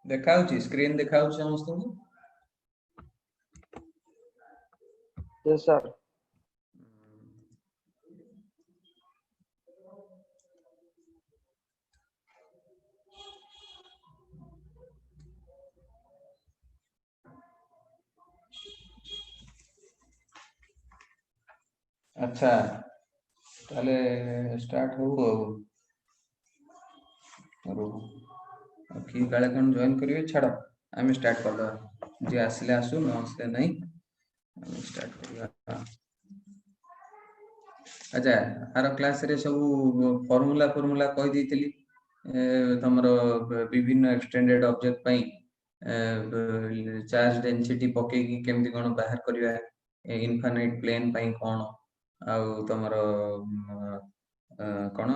देखाउची screen देखाउची समस्त को। Yes sir. अच्छा ताले स्टार्ट हो कि काले कौन जॉइन करिवे छाड़ आम स्टार्ट कर दवा जे आसले आसु न आसले नहीं आम स्टार्ट करवा। अच्छा आर क्लास रे सब फार्मूला फार्मूला कहि देइतली तमरो विभिन्न एक्सटेंडेड ऑब्जेक्ट पई चार्ज डेंसिटी पके की केमती कोन बाहर करवा इनफाइनाइट प्लेन पई कोन आउ तमरो कोन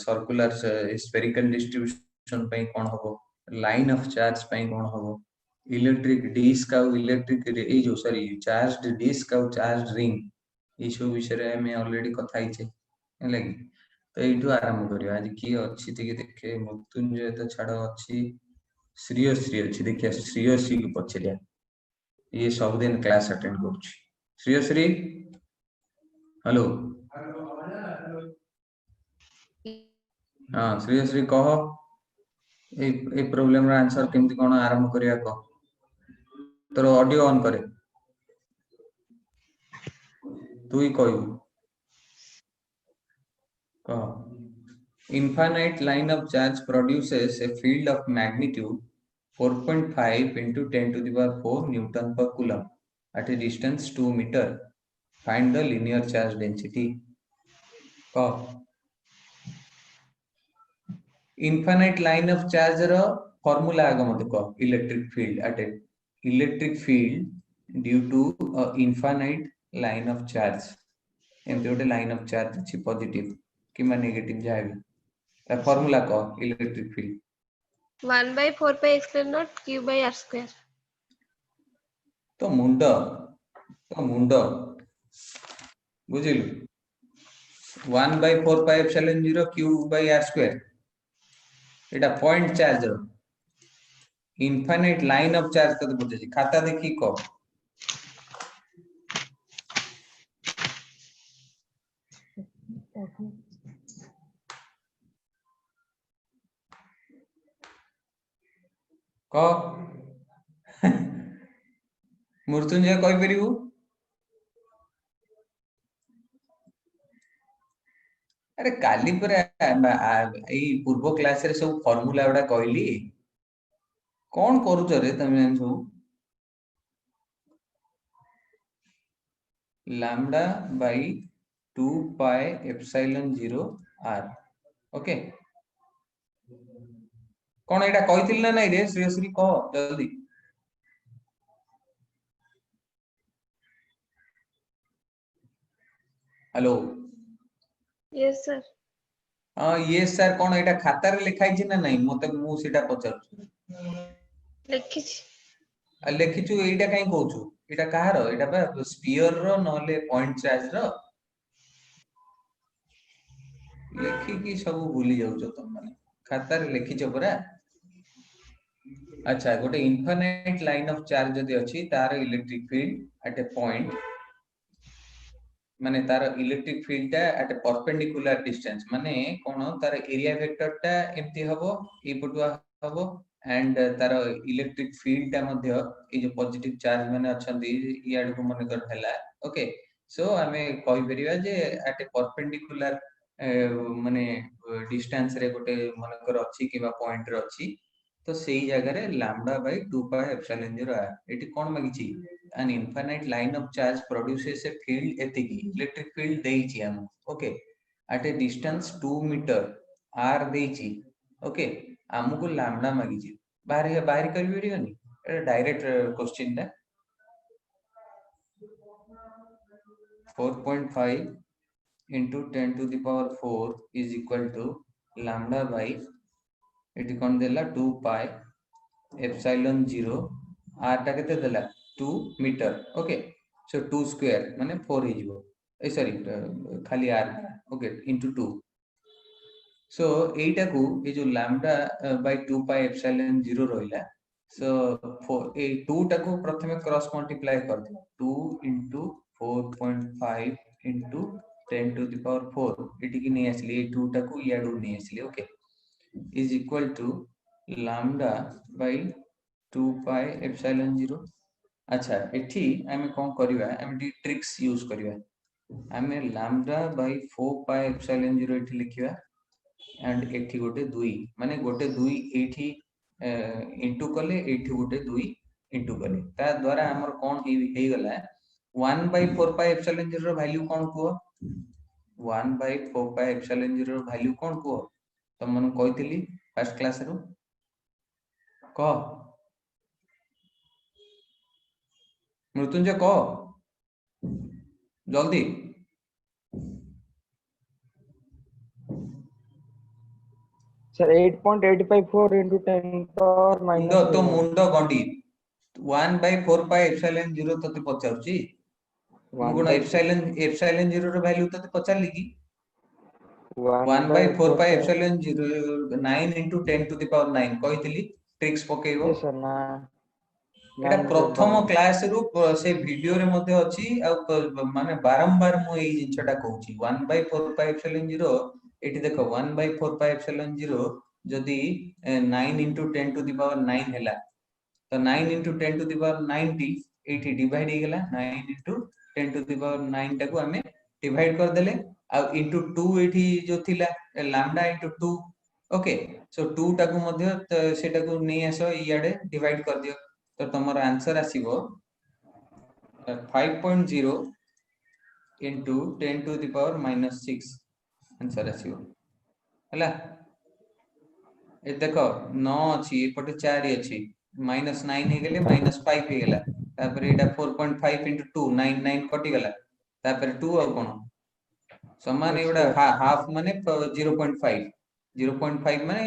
सर्कुलर स्फेरिकल डिस्ट्रीब्यूशन पई कोन होबो लाइन ऑफ चार्ज पई कोन होबो इलेक्ट्रिक डिस्क आउ इलेक्ट्रिक ए जो सॉरी चार्ज्ड डिस्क आउ चार्ज रिंग ये सब विषय में ऑलरेडी कथा हिचे हेला कि तो एठू आरंभ करियो आज की अछि टिके देखे मृत्युंजय तो छाड़ अछि श्रेयश्री अछि देखिए श्रेयश्री को पछलिया ये सब दिन क्लास अटेंड करूछि श्रेयश्री हेलो हां श्रेयश्री कहो ए प्रॉब्लम रा आंसर केमती कोन आरंभ करिया को तोर ऑडियो ऑन करे तू ही कहू कह infinite line of charge produces a field of magnitude 4.5 into 10 to the power 4 Newton per coulomb at a distance 2 meter. Find the linear charge density. Infinite line of charge row formula आगे मत कह electric field at a electric field due to a infinite line of charge एमती गोटे line of charge अछि positive keema negative जाए formula कह electric field 1 by 4 pi epsilon naught q by r square तो मुंड बुझिलु 1 by 4 pi epsilon 0 q by r square एटा point charge रो infinite line of charge कते बुझे खाता देखी को मृत्युंजय कहि परिबु अरे काली पर ए पूर्व क्लास रे सब फार्मूला उडा कहली कौन करू रे तमे सब lambda by 2 pi epsilon 0 r okay कौन एटा कहितिल ना नहीं रे श्रेयश्री कह जल्दी हेलो yes sir हां ये सर कौन एटा खाता रे लिखाई छि ना नहीं मते मु सीटा पचार लिखि लेखिचु एटा काई कहउछु एटा कहारो एटा बा स्फीयर रो नले पॉइंट चार्ज रो लेखि की सब भूली जाउछो तुम माने खाता रे लिखिचो परा अच्छा गोटे इनफाइनाइट लाइन ऑफ चार्ज जदी अछि तार electric field at A point माने तार इलेक्ट्रिक फील्ड टा एट ए परपेंडिकुलर डिस्टेंस माने कोन तार एरिया वेक्टर टा एम्ति हबो ए पटुआ हबो एंड तार इलेक्ट्रिक फील्ड टा मध्य ए जो पॉजिटिव चार्ज माने अछंती याड को मन कर हैला ओके सो हमें कहि परिबा जे एट ए परपेंडिकुलर माने डिस्टेंस रे गोटे मन कर अछि किबा पॉइंट रे अछि तो सेही जगह रे लैम्डा बाय 2 pi epsilon 0 आ एटी कोन मागिछि an infinite line of charge produces a field एतिकी इलेक्ट्रिक फील्ड देइछि हम okay at a distance 2 meter r देइछि ओके हमको लैम्डा मागिछि बाहर कर वीडियोनी एटा डायरेक्ट क्वेश्चन ना 4.5 into 10 to the power 4 is equal to lambda by एटी कोन देला 2 pi epsilon 0 r टा केते देला 2 मीटर ओके सो 2 स्क्वायर माने 4 ही जीवो ए सॉरी खाली r ओके इनटू 2 सो एटा को ए जो लैम्डा बाय 2 pi epsilon 0 रोइला सो ए 2 टाको प्रथमे क्रॉस मल्टीप्लाई कर दियो 2 into 4.5 into 10 to the power 4 eighty की नहीं आसली 2 टाको याडू नहीं आसली okay is equal to lambda by 2 pi epsilon 0 अच्छा एठी आमे कोन करबा आमे टी ट्रिक्स यूज करबा आमे lambda by 4 pi epsilon 0 एठी लिखिबा एंड एठी गोटे 2 माने गोटे 2 एठी इनटू कले एठी गोटे 2 इनटू कले ता द्वारा हमर कोन हे गला 1 by 4 pi epsilon 0 रो वैल्यू कोन को 1 by 4 pi epsilon 0 रो वैल्यू कोन को तो मन कहतिली फर्स्ट क्लास रो क मृत्युंजय क जल्दी Sir, 8.854 into 10 power minus मुंडो तो 11. मुंडो गंडी 1 by 4 pi epsilon 0 तते पचाउची गुण एप्सिलॉन 0 रो वैल्यू तते पचारली की 1 by 4 pi epsilon 0 9 into 10 to the power 9 कहितली ट्रिक्स पकेइबो Yes, sir. एटा प्रथम क्लास रु से वीडियो रे मध्ये अछि माने बारंबार मु एई जिंसटा कहूची 1 by 4 pi epsilon 0 एठी देखो 1 by 4 pi epsilon 0 जदी 9 into 10 to the power 9 हैला तो 9 into 10 to the power 90 एठी डिवाइड हे गेला 9 into 10 to the power 9 टाको हमें डिवाइड कर देले आ into 2 एठी जो थिला लैम्डा into 2 ओके सो 2 टाको मध्ये सेटाको नै आसो इयाडे डिवाइड कर दियो तो तुम्हारा आंसर आसीबो 5.0 into 10 to the power minus 6 answer आसीबो हला ए देखो 9 अछि एपटे 4 अछि minus 9 हे गेले minus 5 हे गेला तापर एटा 4.5 into 2 9 9 कटि गेला तापर 2 आ कोन समान एटा हाफ माने 0.5 0.5 माने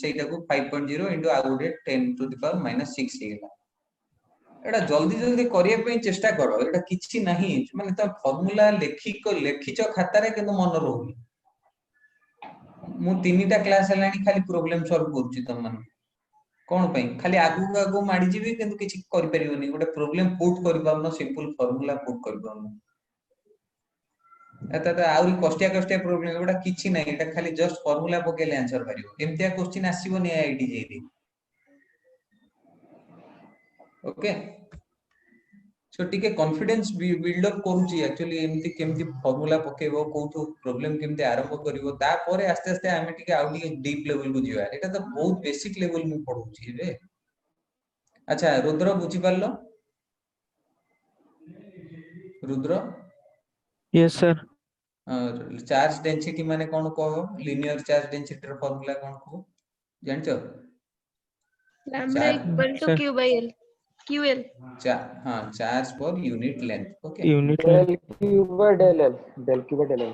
सेटा को 5.0 into आ गोटे 10 to the power minus 6 हे गेला एटा जल्दी जल्दी करिया पे चेष्टा करो एटा किछि नाही माने त फार्मूला लेखिचो खाता रे किंतु मन रहउनी मु तीनटा क्लास हलानी खाली प्रॉब्लम सॉल्व करछि त मन कोन पई खाली आगु आगु माडी जीबी किंतु किछि करि परिबोनी गोटे प्रॉब्लम पुट करि पाउनो सिंपल फार्मूला पुट करि पाउनो एता त आउरी कष्टिया प्रॉब्लम एटा किछि नाही एटा खाली जस्ट फार्मूला पकेले आंसर परिबो एमतिया क्वेश्चन आसीबो नि आईटी जेडी ओके सो टिके कॉन्फिडेंस बिल्ड अप करूची एक्चुअली एमती केमती फार्मूला पकेबो कोठो प्रॉब्लम केमती आरंभ करिवो ता परे आस्ते आस्ते आमे टिके आउ टिके डीप लेवल को जिवा एटा तो बहुत बेसिक लेवल मु पढौची रे अच्छा रुद्र बुझी पारलो Rudra yes sir charge density माने कोन कहो लीनियर चार्ज डेंसिटी रो फार्मूला कोन को जानछो lambda equal to sir. q by l ql हां charge per unit length okay unit del q by del l. Del q by del l.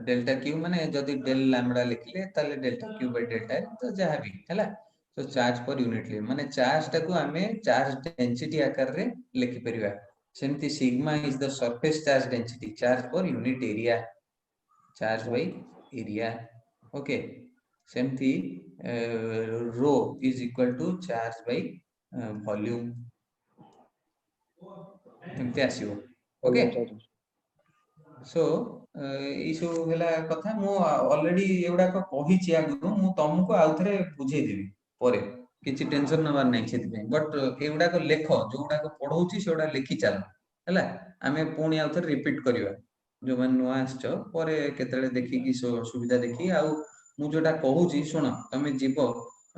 Delta Q माने जदी डेल लैम्बडा लिखले ताले delta Q by delta तो जहा भी हैला तो चार्ज पर यूनिट ले माने चार्ज टाको हमें चार्ज डेंसिटी आकार रे लिखि परिबा सेमती sigma is the surface charge density charge per unit area charge by area okay सेमती रो is equal to charge by volume एमती आसीबो ओके सो इशू हेला कथा मु ऑलरेडी एवडा को कहिछि आगु मु तुमको आउथरे बुझेइ देबी परे किछि टेंशन नबार नै छेति बट एवडा को लेखो जोडा को पढौछि सेवडा लेखि चाल हैला आमे पुणी आउथरे रिपीट करिवा जो मन नुआ आछो परे केतले देखि कि सुविधा देखि आ मु जोडा कहूछि सुनो तमे जीवो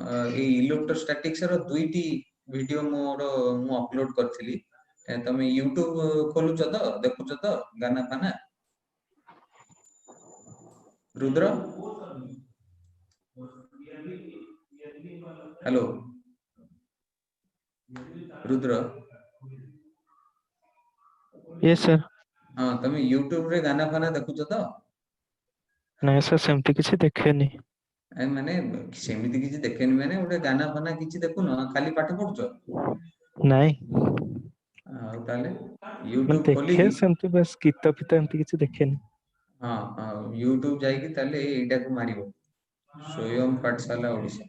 ए इलेक्ट्रोस्टैटिक्स रो दुईटी वीडियो मोर मु अपलोड करथिली तमे YouTube खोलुछ तो देखुछ तो गाना पाना Rudra hello Rudra yes sir हां तमे YouTube रे गाना फाना देखुछ तो नहीं सर सेमती किसी देखेनी ए माने सेमिति किछि देखेनी माने ओटे गाना फाना किछि देखुनो खाली पाठ पढुछ नहीं आ ताले मैं YouTube खोली देखे सेमती बस गीत फित एमती किसी देखेनी हां हां YouTube जाई कि ताले एटा को मारिबो स्वयं पाठशाला ओडिसा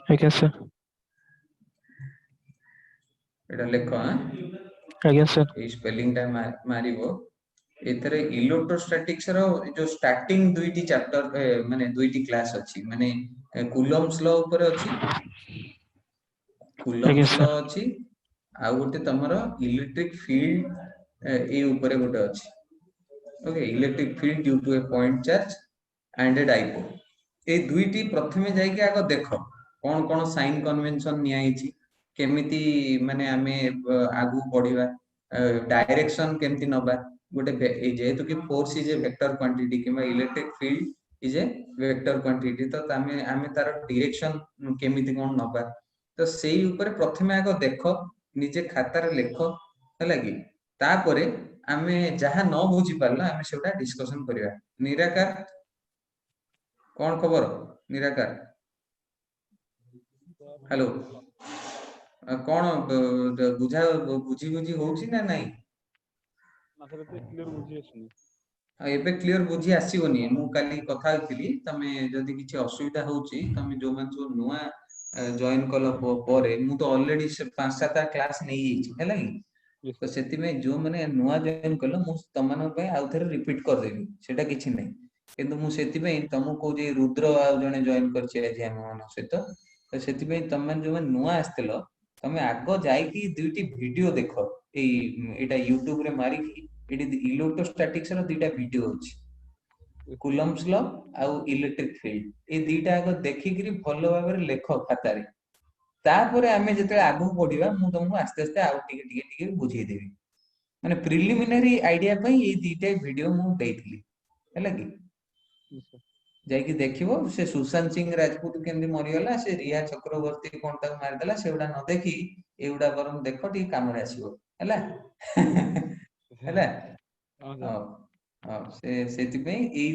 ठीक है सर एटा लेखो हां आज्ञा सर ए स्पेलिंग टा मारिबो एथरे इलेक्ट्रोस्टैटिक्स रो जो स्टार्टिंग दुईटी चैप्टर माने दुईटी क्लास अछि माने कूलम्स लॉ ऊपर अछि आज्ञा कूलम्स लॉ सर अछि आ गोटे तमरो इलेक्ट्रिक फील्ड ए ऊपर गोटे अछि okay electric field due to a point charge and a dipole ए दुईटी प्रथमे जाइके आगो देखो कोन कोन साइन कन्वेंशन निया हिची केमिति माने आमे आगु बढ़िबा डायरेक्शन केमिति नबा गोटे जेहेतु कि force is a vector quantity किबा electric field is a vector quantity तो आमे आमे तार डायरेक्शन केमिति कोन नबा तो सेही ऊपर प्रथमे आगो देखो निजे खातार लेखो हला कि तापरे आमे जहा न बुझी पारला आमे सेटा डिस्कशन करिया निराकार कौन खबर निराकार हेलो कौन बुझा बुझी बुझी होउची ना नहीं एबे क्लियर बुझी आसीबनी मु काली कथा होतिली तमे जदी किछि असुविधा होउची तमे जो मान जो नुआ जॉइन कल परे मु तो ऑलरेडी से 5-7 क्लास नै हिची हैला कि तो सेति में जो माने नुआ जॉइन कल मु तमन पे आउ थरे रिपीट कर देबी सेटा किछि नै किंतु मु सेति में तमु को जे रुद्र आ जने जॉइन करछि आज हम मान सहित तो सेति में तमन जो नुआ आस्तलो तमे आगो जाई कि दुईटी वीडियो देखो एटा YouTube रे मारी कि एटी इलेक्ट्रोस्टैटिक्स रो दुईटा वीडियो अछि कूलम्स लॉ आ इलेक्ट्रिक फील्ड ए दुईटा आगो देखि कि भलो भाबरे लेखो खातारे तापरे आमे जते आगु पढिबा मु तुमको आस्ते आस्ते आउ टिके बुझेई देबी माने प्रिलिमिनरी आइडिया पई ए दुईटा वीडियो मु देइथिली हैला कि जाई कि देखिबो से सुशांत सिंह राजपूत केंदी मरिगला से रिया चक्रवर्ती कोन तक मार देला सेउडा न देखि एउडा बरम देखो टी काम रे आसीबो हैला हैला से सेति पे ए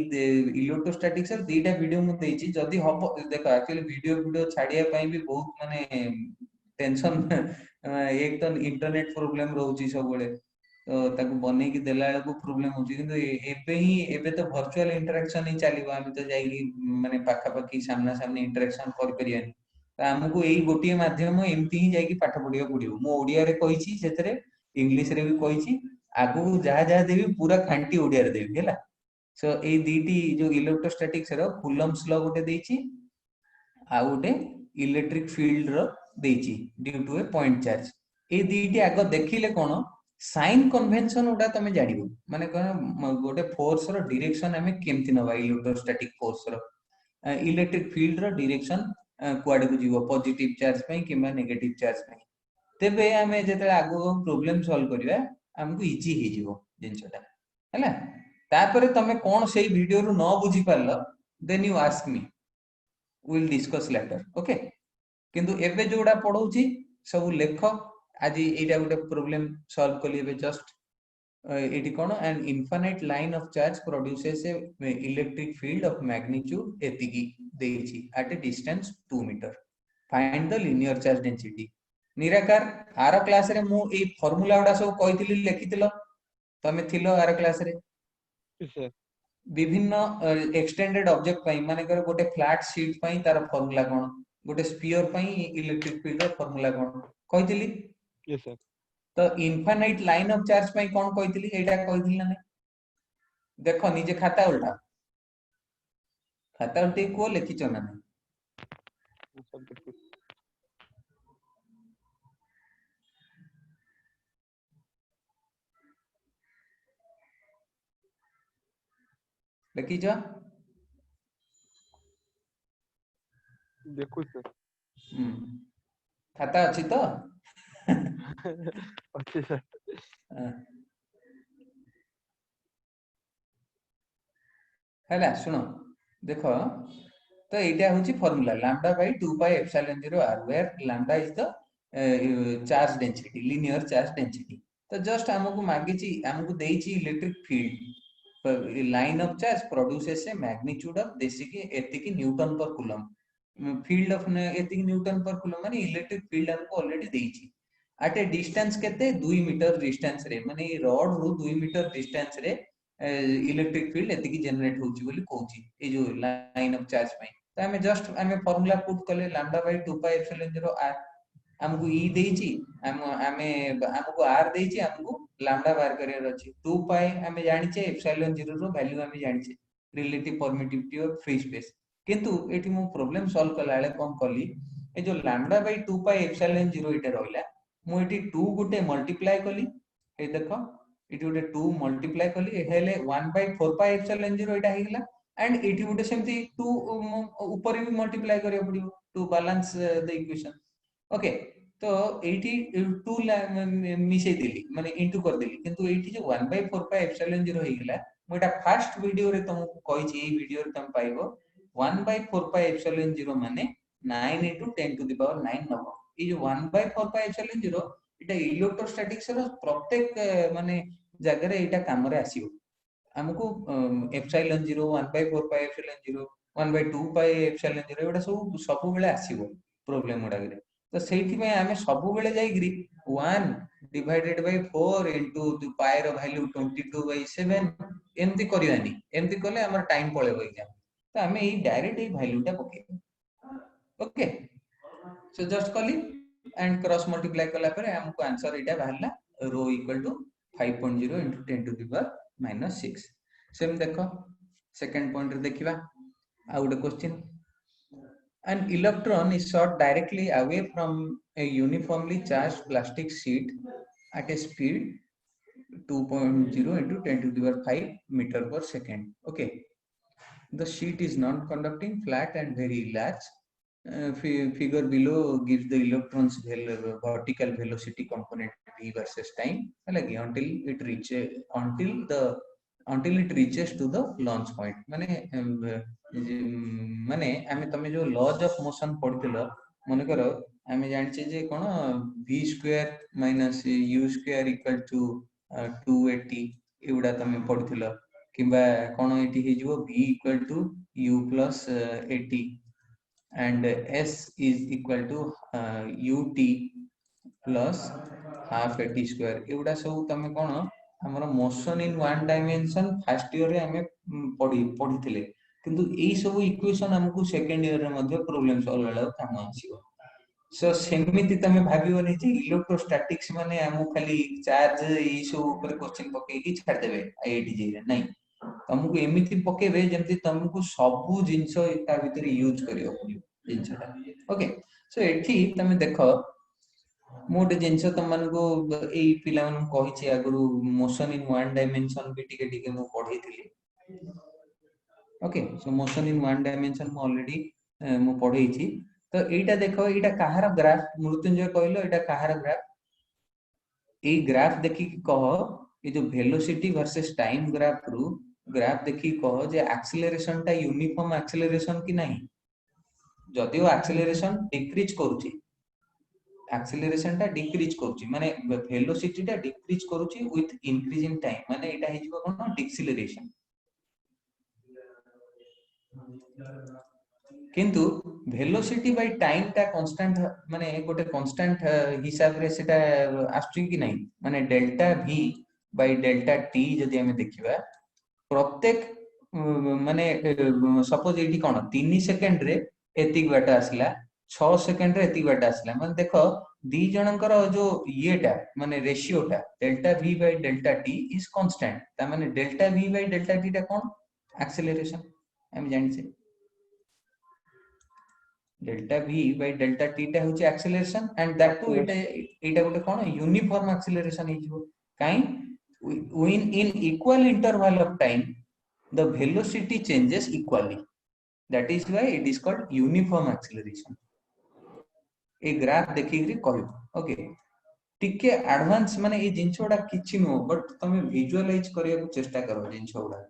इलेक्ट्रोस्टैटिक्स र दीटा वीडियो मु देछि जदी हबो देखो एक्चुअली वीडियो छाडिया पई भी बहुत माने टेंशन एक तो इंटरनेट प्रॉब्लम रहउची सब बळे तो ताको बनै कि देला को प्रॉब्लम होची किंतु एबे ही एबे तो वर्चुअल इंटरेक्शन ही चलीबो आमी तो जाई माने पाखा पाखी सामना सामने इंटरेक्शन कर परियानी तो हमको एई गोटिए माध्यम एमती ही जाई कि पाठ पढिया पडियो मु ओडिया रे कहिछि सेतरे इंग्लिश रे भी कहिछि आगु जहा जहा देबी पूरा खांटी ओडिया रे देबी हैला सो ए दीटी जो इलेक्ट्रोस्टैटिक्स रो कूलम्स लॉ गोटे देछि आ गोटे इलेक्ट्रिक फील्ड रो देछि due to a point charge ए दीटी आगो देखिले कोन साइन कन्वेंशन उडा तमे जानिबो माने कोन गोटे फोर्स रो डायरेक्शन हमें केमति नबा इलेक्ट्रोस्टैटिक फोर्स रो इलेक्ट्रिक फील्ड रो डायरेक्शन कुआडे को जीवो पॉजिटिव चार्ज पई किबा नेगेटिव चार्ज पई तेबे हमें जेते आगो प्रॉब्लम सॉल्व करिया हमको इजी हे जीवो जिंसटा हैला तापरे तमे कोन सेही वीडियो रु न बुझी पारलो then you ask me will discuss later okay किंतु एबे जोडा पढौची सब लेख आज एटा गोटे प्रॉब्लम सॉल्व कली एबे जस्ट एटी कोन an infinite line of charge produces a electric field of magnitude एतिकी देछि at a distance 2 metre find the linear charge density निराकार आर क्लास रे मु ए फार्मूला उडा सब कहितली लिखितलो तमे थिलो आर क्लास रे विभिन्न एक्सटेंडेड ऑब्जेक्ट पई माने कर गोटे फ्लैट शीट पई तार फार्मूला कोन गोटे स्फीयर पई इलेक्ट्रिक फील्ड रो फार्मूला कोन कहितली यस सर तो इनफिनाइट लाइन ऑफ चार्ज पई कोन कहितली एटा कहितली ना देखो निजे खाता उल्टा को लिखिचो ना लिखिचो देखो सर खाता अछि तो अच्छे सर हैला सुनो देखो तो एटा होची formula lambda by 2 pi epsilon 0 r where lambda is the charge density linear charge density तो जस्ट हमको मागिची हमको देइची electric field line of charge produces a magnitude of देसी एतिकी newton per coulomb field of एतिकी न्यूटन पर कूलम माने electric field हमको ऑलरेडी देइची एट ए डिस्टेंस केते 2 मीटर डिस्टेंस रे माने रॉड रु 2 मीटर डिस्टेंस रे इलेक्ट्रिक फील्ड एतिकी जनरेट होची बोली कहूची ए जो लाइन ऑफ चार्ज पई तो हमें जस्ट हमें फार्मूला पुट करले lambda by 2 pi epsilon 0 r हमको ई देइची हमको आर देइची हमको लैम्डा बाहर करियर अछि 2 पाई हमें जानि छे एप्सिलॉन 0 रो वैल्यू हमें जानि छे relative permittivity of free space किंतु एठी मु प्रॉब्लम सॉल्व कला बेले कोन कली ए जो लैम्डा बाय 2 पाई एप्सिलॉन 0 इटे रहला मु एठी 2 गुटे मल्टीप्लाई कली ए देखो इटी गुटे 2 मल्टीप्लाई कली हेले 1 बाय 4 पाई एप्सिलॉन 0 इटा हेगला एंड इटी गुटे सेमती 2 ऊपर भी मल्टीप्लाई करियो पड़ियो to balance the equation okay तो एटी 2 मिसे देली माने इनटू कर देली किंतु एटी जो 1 बाय 4 पाई एप्सिलॉन 0 हेगला मु एटा फर्स्ट वीडियो रे तुमको कहि छी ए वीडियो रे तुम पाइबो 1 by 4 pi epsilon 0 माने 9 into 10 to the power 9 number ये जो 1 by 4 pi epsilon 0 इटा इलेक्ट्रोस्टैटिक्स रो प्रत्येक माने जगह रे इटा काम रे आसीबो हमको epsilon 0 1 by 4 pi epsilon 0 1 by 2 pi epsilon 0 एटा सब बेले आसीबो प्रॉब्लम उडा रे तो सेठी में हमें सब बेले जाई ग्री 1 divided by 4 into the pi रो वैल्यू 22 by 7 एमती करियानी एमती कले हमर टाइम पळेबो एग्जाम तो हमें ये डायरेक्ट ये वैल्यू टा पके ओके सो जस्ट कॉली एंड क्रॉस मल्टीप्लाई कला पर हमको आंसर इटा बाहरला रो equal to 5.0 into 10 to the power -6 same देखो सेकंड पॉइंट रे देखिबा आउट question an electron is shot directly away from a uniformly charged plastic sheet at a speed 2.0 into 10 to the power 5 meter per second okay the sheet is non-conducting flat and very large figure below gives the electrons vertical velocity component v versus time until it reaches to the launch point माने आमे तमे जो laws of motion पढितलो मने करो आमे जानि जे कोन v square minus u square equal to 280 एउडा तमे पढितलो किबा कोन एटी हे जिवो v equal to u plus 80 and s is equal to ut plus half 80 square एउडा सब तमे कोन हमर motion in one dimension first year रे हमें पढिथिले किंतु एई सब इक्वेशन हमकु सेकंड ईयर रे मध्ये प्रॉब्लम सॉल्व वाला काम आसीबो सो सेमिति तमे भाबियोनी जे इलेक्ट्रोस्टैटिक्स माने हमु खाली चार्ज एई सब ऊपर क्वेश्चन पके की छाड़ देबे आईआईटी जे रे नहीं तुमको एमिति पकेबे जेमति तुमको सब जिंसो एटा भीतर यूज करियो जिंसटा ओके सो एठी तमे देखो मोटे जिंसो तमनको एई पिला मन कहि छी आगरु मोशन इन वन डायमेंशन भी टिके मु पढैथिली okay so motion in one dimension मु ऑलरेडी मु पढै छी तो एटा देखो एटा कहार ग्राफ मृत्युंजय कहलो एटा कहार ग्राफ ए ग्राफ देखि कह ए जो वेलोसिटी वर्सेस टाइम ग्राफ देखि कह जे एक्सेलरेशन टा यूनिफॉर्म एक्सेलरेशन कि नहीं जदियो एक्सेलरेशन डिक्रीज करूची एक्सेलरेशन टा डिक्रीज करूची माने वेलोसिटी टा डिक्रीज करूची विथ इंक्रीज इन टाइम माने एटा हे जिवो कोन डिक्सेलरेशन किंतु वेलोसिटी बाय टाइम टा कांस्टेंट माने गोटे कांस्टेंट हिसाब रे सेटा आछी कि नहीं माने delta v by delta t जदि हमें देखिबा प्रत्येक माने सपोज एठी कोन 3 सेकंड रे एतिक बाटा आसला 6 सेकंड रे एतिक बाटा आसला माने देखो दी जनकर जो येटा माने रेशियोटा delta v by delta t is constant ता माने delta v by delta t टा कोन एक्सेलरेशन हम जानि छै delta v by delta t टा होची एक्सेलरेशन एंड दैट टू एटा गोटे कोन यूनिफॉर्म एक्सेलरेशन हे जिवो काई in equal interval of time the velocity changes equally that is why it is called uniform acceleration ए ग्राफ देखिकरी कहबो ओके टिके एडवांस माने ए जिंसोडा किछि नो बट तमे विजुअलाइज करिया चेष्टा करो जिंसोडा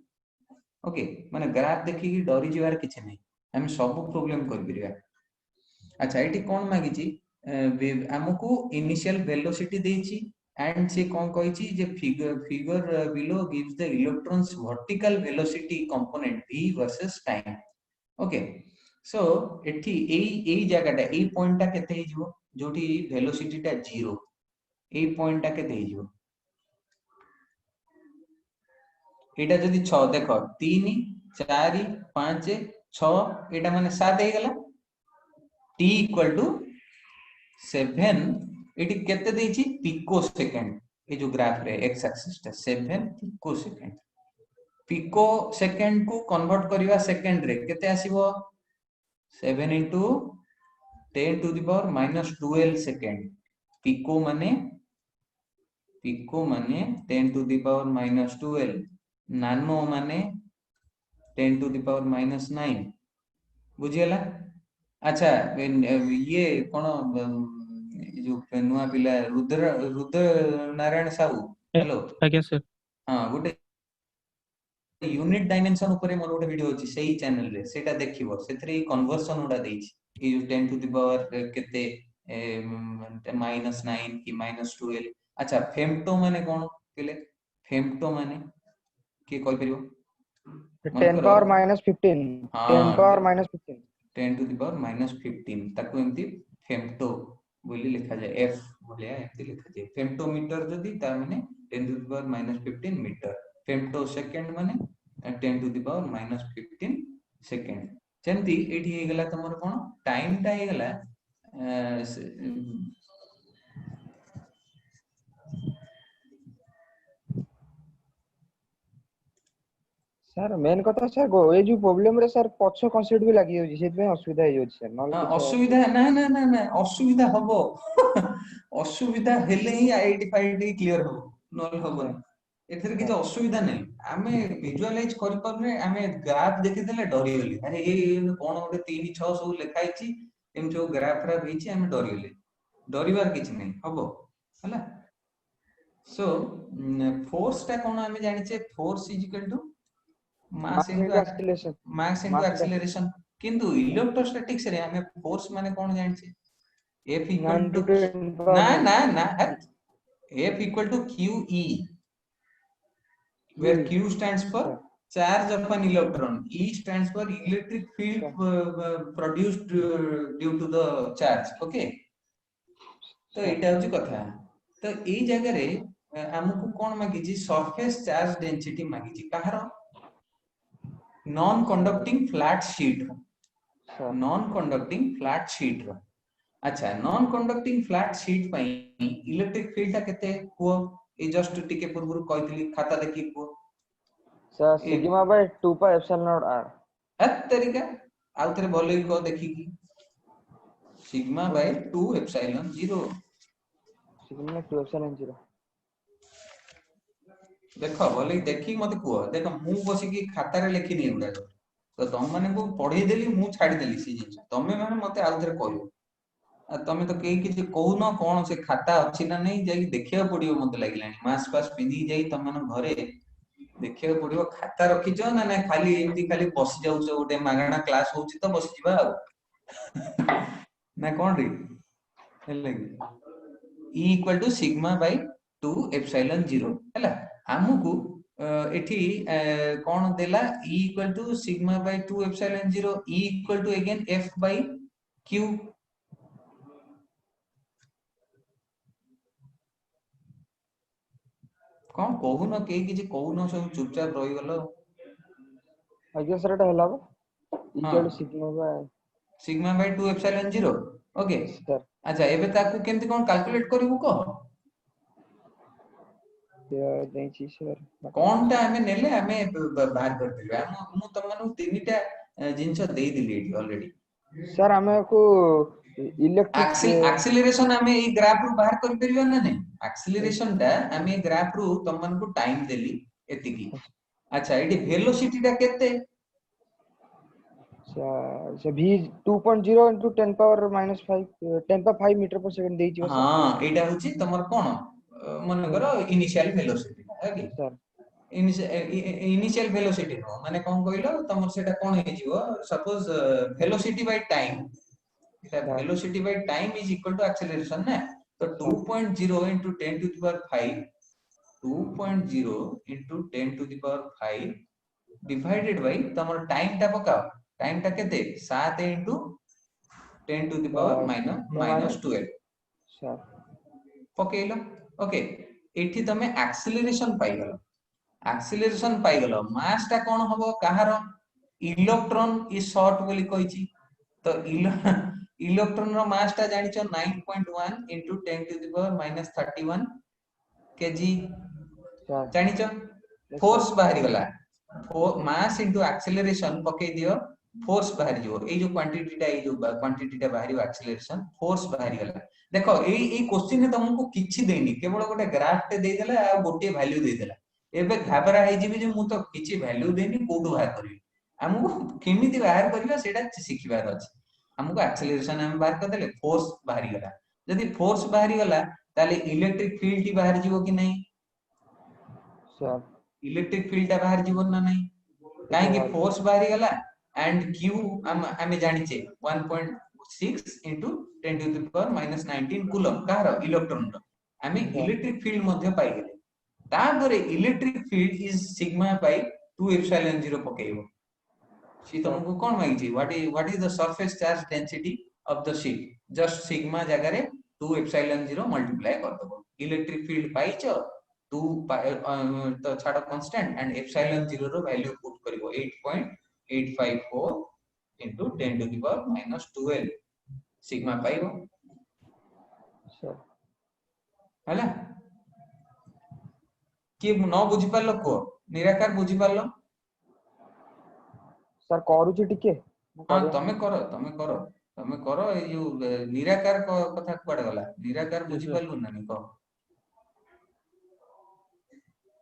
ओके माने ग्राफ देखिकरी डरी जिवार किछि नै हम सब प्रॉब्लम कर बिरिया अच्छा एटी कोन मागी छी हमकु इनिशियल वेलोसिटी देछि एंड से कोन कहि छी जे figure below gives the electron's vertical velocity component v versus time okay so एठी एई जगहटा एई पॉइंटटा केते हे जिवो जोठी वेलोसिटीटा 0 एई पॉइंटटा केते हे जिवो एटा जदी 6 देखो 3 4 5 6 एटा माने 7 हे गेला t equal to 7 एटी केते देछि पिको सेकंड ए जो ग्राफ रे एक्स एक्सिस ता 7 पिको सेकंड पिको सेकंड को कन्वर्ट करबा सेकंड रे केते आसीबो 7 into 10 to the power minus 12 second pico माने 10 to the power minus 12 नानो माने 10 to the power minus 9 बुझियला अच्छा ये कोन जो नुआ पिला रुद्र नारायण साहू हेलो आज्ञा सर हां गोटे यूनिट डायमेंशन ऊपर मोर गोटे वीडियो अछि सेही चैनल रे सेटा देखिबो सेथरे कन्वर्जन उडा देछि ए जो 10 टू द पावर केते -9 की -12 अच्छा फेम्टो माने कोन केले फेम्टो माने के कहि परिबो 10 power minus 15 10 power minus 15 10 to the power minus 15 ताकू एमती फेम्टो बोली लिखा जाए f बोलिया एमती लिखा जाए फेम्टोमीटर जदी ता माने 10 to the power minus 15 metre femtosecond माने 10 to the power minus 15 second जेमती एठी हे गेला तमर कोन टाइम ता हे गेला सर मेन कथा सर ए जो प्रॉब्लम रे सर पछ कंसेप्ट भी लागि होची सेत में असुविधा हे होची सर नल असुविधा ना ना ना ना असुविधा हबो असुविधा हेले ही आइडेंटिफाइड क्लियर हो नल हबो एथरे किछ असुविधा नै आमे विजुअलाइज करि परने आमे ग्राफ देखि देले डरि गेली अरे ए कोन ओटे 3 6 सब लिखाइ छी एम जो ग्राफ रा होईची आमे डरि गेली डरिवार किछ नै हबो हला सो फोर्स ता कोन आमे जानि छे force is equal to mass into acceleration किंतु इलेक्ट्रोस्टैटिक्स रे हमें फोर्स माने कोन जानि छे F equal to ना F equal to QE where Q stands for charge upon electron E stands for electric field produced due to the charge okay तो एटा होची कथा तो एई जगह रे हमकु कोन मागी छी सरफेस चार्ज डेंसिटी मागी छी कहारो नॉन कंडक्टिंग फ्लैट शीट अच्छा नॉन कंडक्टिंग फ्लैट शीट पई इलेक्ट्रिक फील्ड ता केते को ए जस्ट टिके पूर्व कहतली खाता देखि को sir sigma by 2 pi epsilon naught R हत तरीका आउथरे बोले को देखि की sigma by 2 epsilon 0 sigma 2 epsilon 0 देखो बोले देखि मते को देखो मु बसी की खाता रे लिखि नै उडा तो तुम माने को पढी देली मु छाडी देली सी जिंस तमे माने मते आउथरे कहयो तमे तो केही किछि कहूनो कोन से खाता अछि ना नै जाई देखिया पडियो मते लागिलानी मास पास पिंदी जाई तमन घरे देखिया पडियो खाता रखिजो ना ना खाली एमती खाली बसि जाउ छ ओटे मागणा क्लास होउछि तो बसि जिबा ना कोन रे हेले E equal to sigma by 2 epsilon 0 हैला हमकु एठी कोन देला E equal to sigma by 2 epsilon 0 E equal to again F by Q कोन कहूनो के किछि कहूनो सब चुपचाप रहि गलो आज्ञा सर एटा हला equal to sigma by 2 epsilon 0 okay sir अच्छा एबे ताकू केमति कोन कैलकुलेट करिवु को देछि सर कोनटा हमें नेले हमें बाहर कर दिले हम मु तमनु तीनटा जिंस देई दिली एटी ऑलरेडी सर हमें को इलेक्ट्रिक एक्सीलरेशन हमें ई ग्राफ रु बाहर कर परियो ना नै एक्सीलरेशन टा हमें ग्राफ रु तमन को टाइम देली एतिकी अच्छा एटी वेलोसिटी टा केते so v 2.0 into 10 power minus 5 10 power 5 meter per second देछि सर हां एटा होची तमर कोन मन करो इनिशियल वेलोसिटी है कि सर इनिशियल वेलोसिटी नो माने कोन कहिलो तमर सेटा कोन हे जिवो सपोज वेलोसिटी बाय टाइम इटा velocity by time is equal to acceleration ना तो 2.0 into 10 to the power 5 2.0 into 10 to the power 5 divided by तमर टाइम टा पकाओ टाइम टा केते 7 into 10 to the power minus 12 sir पकेइलो ओके एठी तमे एक्सीलरेशन पाई गलो मास ता कोन हबो कहारो इलेक्ट्रॉन इज शॉर्ट बोली कहिची तो इलेक्ट्रॉन रो मास टा जानि छ 9.1 into 10 to the power minus 31 kg sir जानि छ yes फोर्स बाहरी गला मास इनटू एक्सेलरेशन पके दियो फोर्स बाहरी जो ए जो क्वांटिटी टा बाहरी एक्सेलरेशन फोर्स बाहरी गला देखो ए क्वेश्चन ने तुमको किछि देनी केवल गोटे ग्राफ टे दे देला आ गोटे वैल्यू दे देला एबे घाबरा है जिबे जे मु तो किछि वैल्यू देनी कोडू बाहर करबी हमको केमिति बाहर करबा सेटा सिखिबार अछि हमको एक्सेलरेशन हम बाहर कर देले फोर्स बाहरी गला यदि फोर्स बाहरी गला ताले इलेक्ट्रिक फील्ड ही बाहर जीवो कि नहीं सर इलेक्ट्रिक फील्ड बाहर जीवन ना नहीं काहे कि फोर्स बाहरी गला एंड q हम जानि छे 1.6 into 10 to the power minus 19 coulomb कार इलेक्ट्रॉन रो हमें इलेक्ट्रिक फील्ड मध्ये पाई गेले तापरे electric field is sigma by 2 epsilon 0 पकेइबो सी तुमको कोन मांगी छी what is the surface charge density of the sheet just sigma जगह रे 2 एप्सिलॉन 0 मल्टीप्लाई कर दबो इलेक्ट्रिक फील्ड पाई छ 2 तो छाड़ कांस्टेंट एंड एप्सिलॉन 0 रो वैल्यू पुट करिवो 8.854 into 10 to the power minus 12 sigma पाइबो सर हला कि न बुझी पालो को निराकार बुझी पालो सर करूची टिके हां तमे करो ए जो निराकार कथा कुआडे गला निराकार बुझी पालु ना नहीं कहो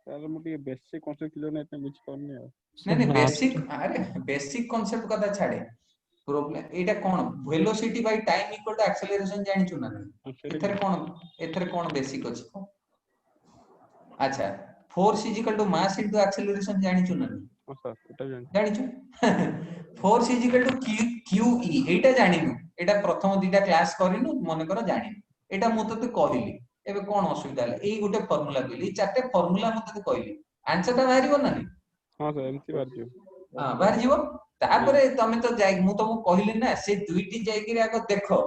सर मुझे बेसिक कांसेप्ट क्लियर नहीं इतने बुझ पाउने आ नहीं बेसिक कांसेप्ट कथा छाड़े प्रॉब्लम एटा कोन velocity by time equal to acceleration जानि छु ना एथरे कोन बेसिक अछि अच्छा force is equal to mass into acceleration जानि छु ना हां सर एटा जानि छु force is equal to QE एटा जानिनु एटा प्रथम दिटा क्लास करिनु मने करो जानिनु एटा मु तते कहली एबे कोन असुविधा ले एई गुटे फार्मूला कहली चारटे फार्मूला मु तते कहली आंसर ता बाहरिबो ना नहीं हां सर एमसी बार जो हां बाहर जीवो तापरे तमे तो जाय मु तुमको कहली ना से दुईटी जाय कि आगो देखो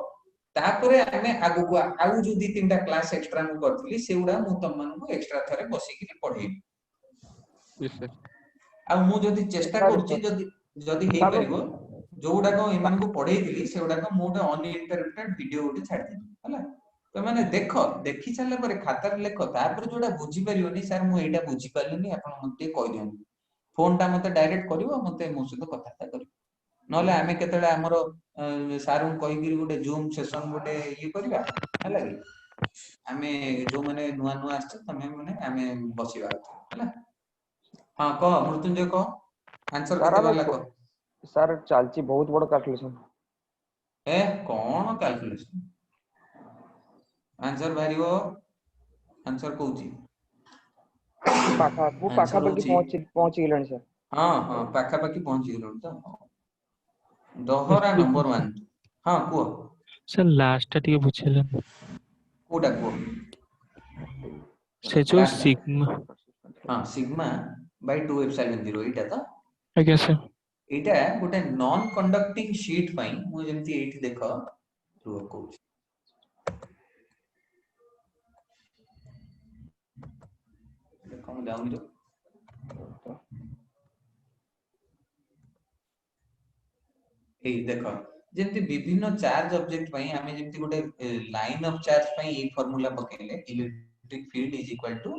तापरे हमें आगु को आउ जो दी तीनटा क्लास एक्स्ट्रा मु करथली सेउडा मु तम मन को एक्स्ट्रा थरे बसी कि पढेई यस सर आ मु जदी चेष्टा करछि जदी हे परिबो जोडा को इमान को पढेई दिली सेउडा को मोटे अनइंटरप्टेड वीडियो उठी छाड़ दी हला तो माने देखो देखि चलला परे खाता रे लेखो तापर जोडा बुझी परियोनी सर मु एटा बुझी पालुनी आपण मते कहि दियन फोन टा मते डायरेक्ट करिवो मते मो सहित कथा करिवो नले आमे केतडा हमरो सारू कहि गिरी गोटे जूम सेशन गोटे ये करबा हला कि आमे जो माने नुवा नुवा आछ तमे माने आमे बसिबा हला हां को मृत्युंजय को आंसर केते वाला को सर चालची बहुत बड़ कैलकुलेशन ए कोन कैलकुलेशन आंसर बारिवो आंसर कहूची पाखा पाखी पहुंच गेलन सर हां पाखा पाखी पहुंच गेलन तो दोहरा नंबर 1 हां को सर लास्ट टिके बुझेलन कोडा को से जो सिग्मा हां सिग्मा बाय 2 एप्सिलॉन 0 इटा तो आज्ञा सर एटा गोटे नॉन कंडक्टिंग शीट पई मु जेमति एठी देखो रो को देखो मु डाउन दो ए देखो जेमति विभिन्न चार्ज ऑब्जेक्ट पई हमें जेमति गोटे लाइन ऑफ चार्ज पई ए फार्मूला पकेले electric field is equal to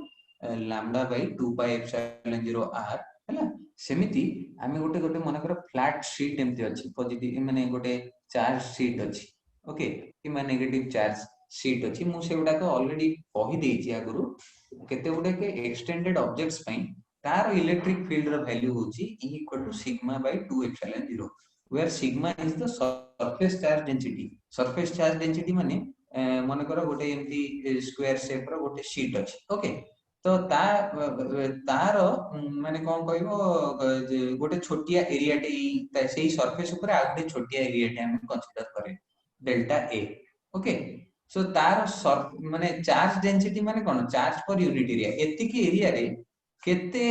lambda by 2 pi epsilon 0 r हला सेमिति हमें गोटे गोटे मन कर फ्लैट शीट एमति अछि पॉजिटिव माने गोटे चार्ज शीट अछि ओके कि माने नेगेटिव चार्ज शीट अछि मु सेउडा को ऑलरेडी कहि देछि आगुरु केते गोटे के एक्सटेंडेड ऑब्जेक्ट्स पई तार इलेक्ट्रिक फील्ड रो वैल्यू होछि E equal to sigma by 2 epsilon 0 where sigma is the surface charge density माने मन करो गोटे एमती स्क्वायर शेप रो गोटे शीट अछि ओके तो तार माने कोन कहइबो गोटे छोटिया एरिया टे सेही सरफेस ऊपर आ गोटे छोटिया एरिया टे हम कंसीडर करे डेल्टा ए ओके सो तार माने चार्ज डेंसिटी माने कोन चार्ज पर यूनिट एरिया एति की एरिया रे केते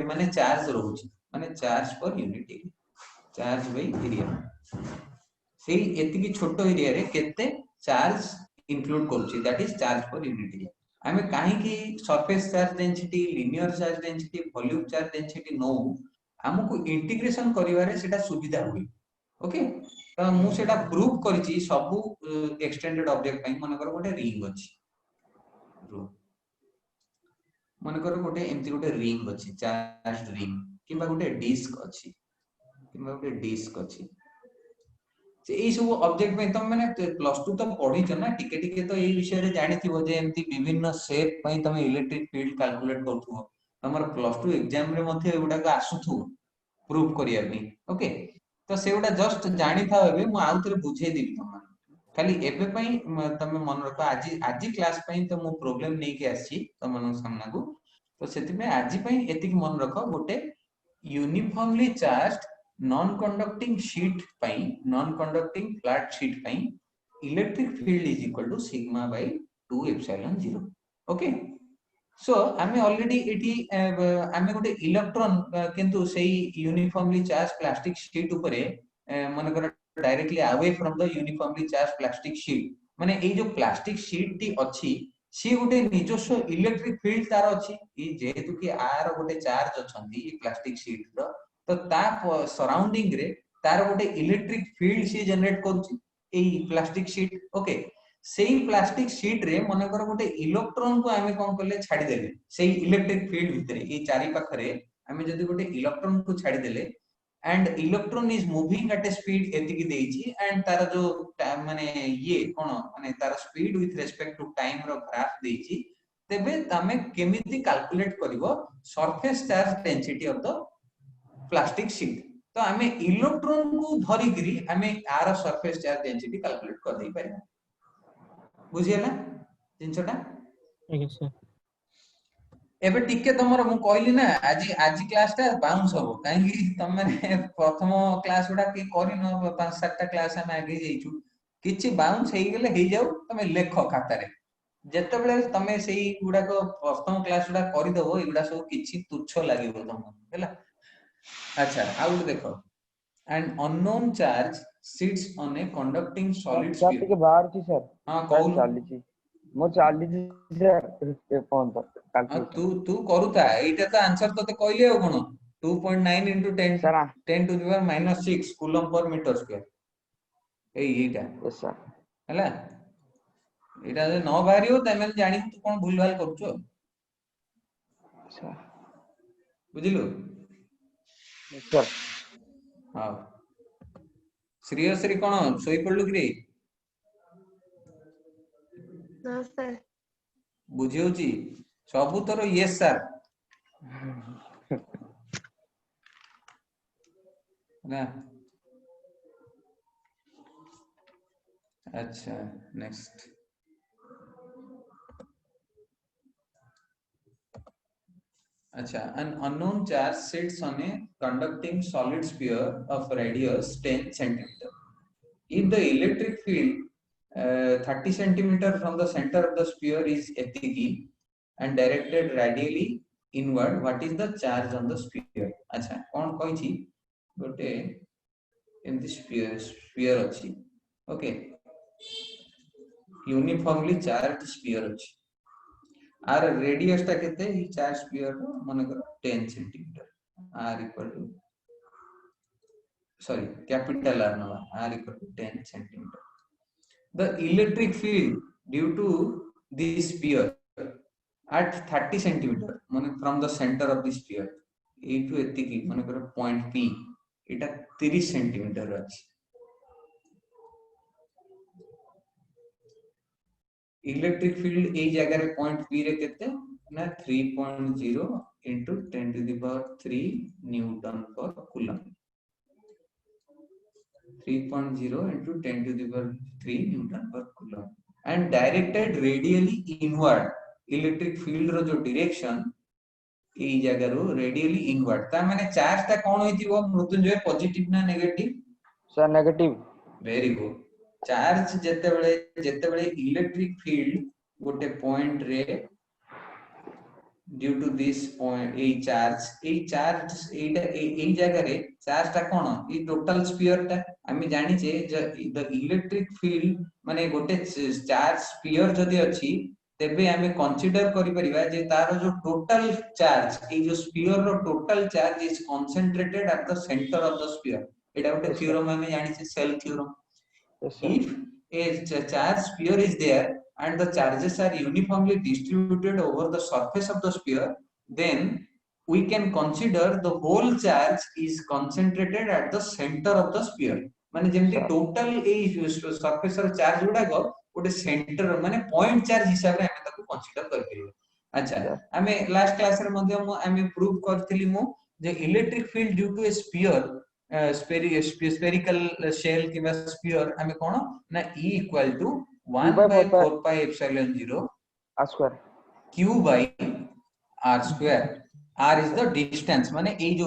माने चार्ज रहउची माने charge per unit area charge by area से एति की छोटो एरिया रे केते चार्ज इंक्लूड करछि that is charge per unit area हमें काहे की surface charge density linear charge density volume charge density नो हमको इंटीग्रेशन करिवारे सेटा सुविधा हुई ओके तो मु सेटा प्रूव करिछि सब एक्सटेंडेड ऑब्जेक्ट पई मन कर गोटे रिंग अछि मन कर गोटे एमती गोटे रिंग अछि चार्ज रिंग किबा गोटे डिस्क अछि किबा गोटे डिस्क अछि से এই सब ऑब्जेक्ट में तुम माने प्लस 2 तो पढी छ ना टिके टिके तो এই विषय रे जानि थिबो जे एमती विभिन्न शेप पई तुम इलेक्ट्रिक फील्ड कैलकुलेट करथुबो हमर प्लस 2 एग्जाम रे मध्ये एगुडा को आसुथु प्रूफ करिया पे ओके तो सेगुडा जस्ट जानि थाओ एबे मु आउ तरे बुझे देबी तुम खाली एबे पई तमे मन रखो आजी आजी क्लास पई तो मु प्रॉब्लम नै के आसी तुम मन सामना को तो सेति में आजी पई एतिक मन रखो गोटे uniformly charged non conducting sheet पई नॉन कंडक्टिंग फ्लैट शीट पई electric field is equal to sigma by 2 epsilon 0 okay so आमे ऑलरेडी एटी आमे गोटे इलेक्ट्रॉन किंतु सेही यूनिफॉर्मली चार्ज प्लास्टिक शीट ऊपरे मन कर directly away from the uniformly charge plastic sheet माने ए जो प्लास्टिक शीट टी अछि सी गोटे निजस्व इलेक्ट्रिक फील्ड तार अछि ई जेहेतु कि आर गोटे चार्ज अछंती ई प्लास्टिक शीट रो तो ता सराउंडिंग रे तार गोटे इलेक्ट्रिक फील्ड सी जनरेट करूची ए प्लास्टिक शीट ओके सेही प्लास्टिक शीट रे मन कर गोटे इलेक्ट्रॉन को आमे कोन करले छाडी देले सेही इलेक्ट्रिक फील्ड भितरे ए चारि पाखरे आमे जदी गोटे इलेक्ट्रॉन को छाडी देले and electron is moving at a speed एतिकी देइची एंड तार जो माने ये कोन माने तार speed with respect to time रो ग्राफ देइची तेबे तमे केमिति कैलकुलेट करिवो surface charge density of the plastic sheet तो आमे इलेक्ट्रॉन को धरि गिरी आमे आर सरफेस चार्ज डेंसिटी कैलकुलेट कर देई पारे बुझियला जिंसटा आज्ञा सर एबे टिके तमरो मु कहली ना आज क्लास ता बाउंस हो काहे कि तुम माने प्रथम क्लास उडा के करिनो 5-7 टा क्लास हम आगे जाइछु किछि बाउंस हेई गेले हेई जाऊ तमे लेखो खाता रे जेते बेले तमे सेही गुडा को प्रथम क्लास उडा करि दबो एगुडा सब किछि तुच्छ लागिबो तुमको हैला अच्छा आउट देखो and unknown charge sits on a conducting solid sir टिके स्फीयर बाहर छी सर हां कहू चाली छी मो चाली छी सर ए फोन तो तू तू करूता एटा तो आंसर तते कहले हो कोन 2.9 into 10 sir 10 to the power minus 6 coulomb per meter square Etah yes sir हैला एटा जे न बाहरियो तमे जानि तू कोन भूल भाल करछो सर बुझिलु यस सर हां श्रेयश्री कोन सोई पडलु कि रे No, sir. बुझियोची सबु तोर यस सर ना अच्छा नेक्स्ट अच्छा an unknown charge sits on a conducting solid sphere of radius 10 centimeter if the electric field 30 centimeter from the center of the sphere is etiki and directed radially inward what is the charge on the sphere अच्छा कौन कहि छी गोटे एमती sphere अछि ओके uniformly charge sphere अछि आर रेडियस ता केते ई चार्ज स्फीयर रो माने करो 10 centimetre R equal to sorry capital R नवा R equal to 10 centimeter. The electric field due to this sphere at 30 centimeter माने from the center of the sphere ए टू एतिकी माने करो पॉइंट P एटा 30 सेंटीमीटर अछि इलेक्ट्रिक फील्ड ए जगह रे पॉइंट P रे केते ना 3.0 into 10 to the power 3 Newton per coulomb 3.0 into 10 to the power 3 Newton per coulomb and directed radially inward electric field रो जो direction ए जगह रो radially inward ता माने चार्ज ता कोन होइतिबो मृत्युंजय पॉजिटिव ना negative sir negative very good charge जेते बेले electric field गोटे point रे due to this point a charge एटा ए जगह रे चार्ज ता कोन ई टोटल स्फीयर ता आमी जानि जे द इलेक्ट्रिक फील्ड माने गोटे चार्ज स्फीयर जदी अछि तेबे आमे कंसीडर करि परिबा जे तारो जो टोटल चार्ज ए जो स्फीयर रो total charge is concentrated at the centre of the sphere एटा गोटे Yes, sir. थ्योरम हमें जानि छै shell theorem Yes, sir. if a charged sphere is there and the charges are uniformly distributed over the surface of the sphere, then we can consider the whole charge is concentrated at the center of the sphere. माने जेमति Sir. Total a surface raw charge गुडा को गोटे centre माने point charge हिसाब रे हमें ताको consider कर परियो. अच्छा Sir. हमें लास्ट क्लास रे मध्ये हमें प्रूव करथिली मु जे electric field due to a sphere spherical shell किबा स्फीयर हमें कोन ना E equal to 1 by by 4 4 pi epsilon 0 R square. Q by R square. R is the distance माने ए जो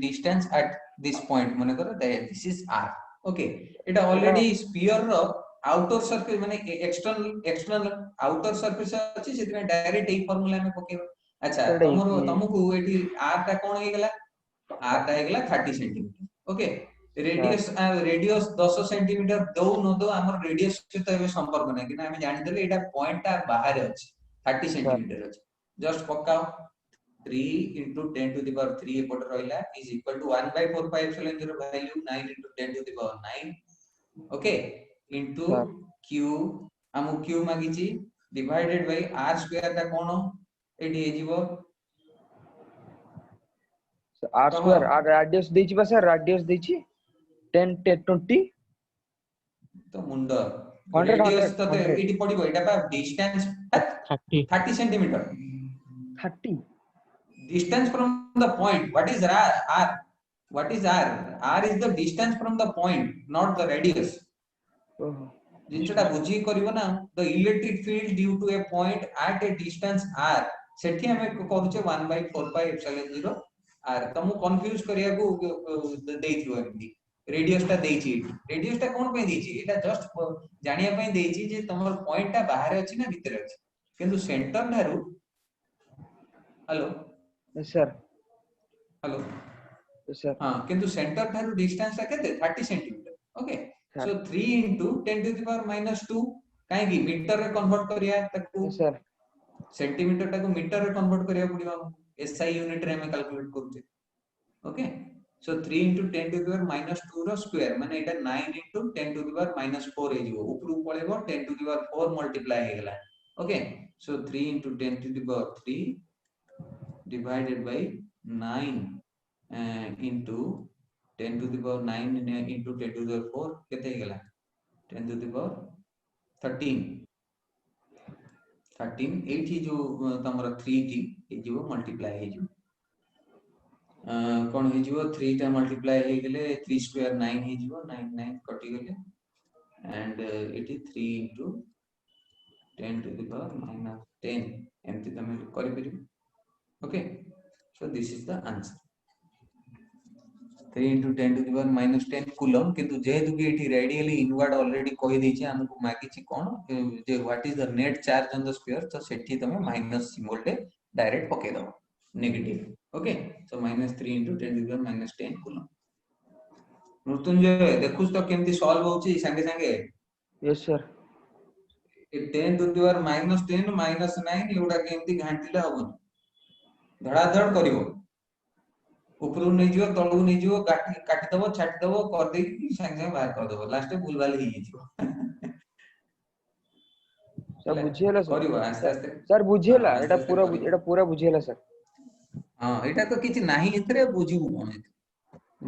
distance at this point माने करो this is R. Okay, এটা already sphere रो outer surface माने external outer surface अछि सेति में direct ए formula में पकेबो. अच्छा तुमको एठी R टा कोन हे गेला R टा हे गेला 30 सेंटीमीटर. ओके रेडियस 10 सेंटीमीटर दो न दो हमर रेडियस सहित एबे संपर्क नै कि ना हम जानि देले एटा पॉइंट टा बाहर अछि 30 सेंटीमीटर अछि. जस्ट पकाओ 3 into 10 to the power 3 एपट रहइला is equal to 1 by 4 pi epsilon 0 value 9 into 10 to the power 9 okay into q हम q मागिची divided by r square ता कोन एडी हे जीवो R square R radius देछि बा सर radius देछि 10 20 तो मुंडो 100 radius तो 100 eighty पडिबो एटा बा distance 30 centimetre 30 distance from the point. What is r? What is r? R is the distance from the point, not the radius. जिनटा बुझी करिवो ना the electric field due to a point at a distance r सेठी हमें करूचे 1 by 4 pi epsilon 0 r Tamu confuse करिया को देइथियो एमदी radius टा देइछि radius टा कोन पे देइछि एटा just जानिया पई देइछि जे तमर पॉइंट टा बाहर अछि ना भीतर अछि किंतु centre Tharu hello Yes, sir. Hello Yes, sir. हां किंतु सेंटर थारु डिस्टेंस ता केते 30 centimetre okay so 3 into 10 to the power minus 2 काहे की मीटर रे कन्वर्ट करिया ताकू Yes, sir. सेंटीमीटर ताकू मीटर रे कन्वर्ट करिया पडिबा एसआई यूनिट रे हम कैलकुलेट करते okay so 3 into 10 to the power minus 2 रो स्क्वायर माने एटा 9 into 10 to the power minus 4 हे जीवो ऊपर पळेबो 10 to the power 4 मल्टीप्लाई हे गेला okay so 3 into 10 to the power 3 divided by 9 into 10 to the power 9 into 10 to the power 4 केते हे गेला 10 to the power 13 एठी जो तमरा 3 टी हे जीवो मल्टीप्लाई हे जीवो कोन हे जीवो 3 टा मल्टीप्लाई हे गेले 3 स्क्वायर 9 हे जीवो 9 9 कटि गेले एंड एठी 3 into 10 to the power minus 10 एमति तमे करि परिबो okay so this is the answer 3 into 10 to the power minus 10 coulomb किंतु जेहेतु कि एठी रेडियली इनवर्ड ऑलरेडी कहि दैछि हमकु मागिछि कोन जे what is the net charge on the sphere तो सेठी तमे माइनस सिंबल टे डायरेक्ट पके दो negative okay so minus 3 into 10 to the power minus 10 coulomb Mrityunjay देखुस तो केमति सॉल्व होछि संगे संगे Yes, sir. 10 to the power minus 10 minus 9 एउडा केमति घांटिले हबो धड़ाधड़ करिवो ऊपर नहीं जियो तळु नहीं जियो काटी दबो छाटी दबो कर दे संग संग बाहर कर दबो लास्ट में भूलभाल ही जियो सर बुझियला सर करिवो आस्ते आस्ते सर बुझियला एटा पूरा बुझियला सर हां एटा तो किछि नाही इतरे बुझिबु कोन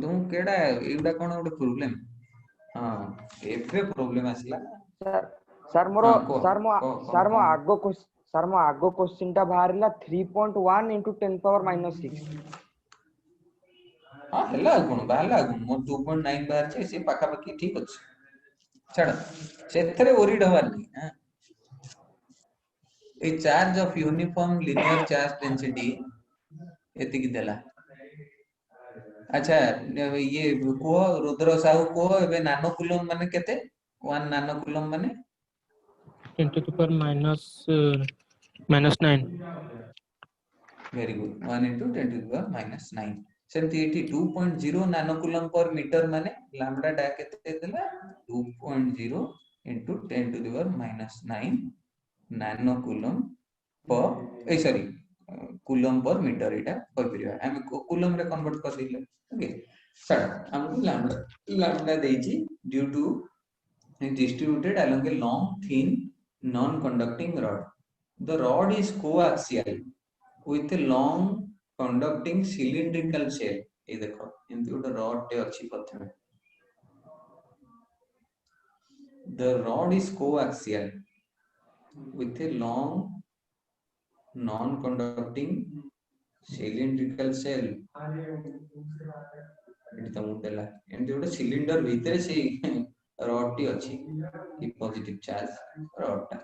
तुम केडा एउडा कोन ओडे प्रॉब्लम हां एफे प्रॉब्लम आसला सर मो आगो क्वेश्चन टा बाहरला 3.1 into 10 power minus 6 हां हला कोन बाहरला मो 2.9 बाहर छे से पाखा पाखी ठीक अछि छड़ सेथरे ओरिड हवार नहीं हां ए charge of uniform linear charge density एति की देला अच्छा ये को रुद्र साहू को एबे नानो कूलम माने केते 1 नानो कूलम माने 10 to the power minus 9 very good 1 into 10 to the power minus 9 सेमति एठी 2.0 नानो कूलम पर मीटर माने लैम्बडा डा केते देला 2.0 into 10 to the power minus 9 नानो coulomb per sorry coulomb per metre एटा कहि परिबा हम कूलम रे कन्वर्ट कर दिले ओके start हमको lambda देइची due to distributed along a long thin non conducting rod. The rod is coaxial with a long conducting cylindrical shell. ये देखो एमती गोटे रड टे अछि प्रथमे. The rod is coaxial with a long non-conducting cylindrical shell. Eighty त मुदेला एमती गोटे सिलिंडर भीतर से रड टी अछि कि पॉजिटिव चार्ज रड टा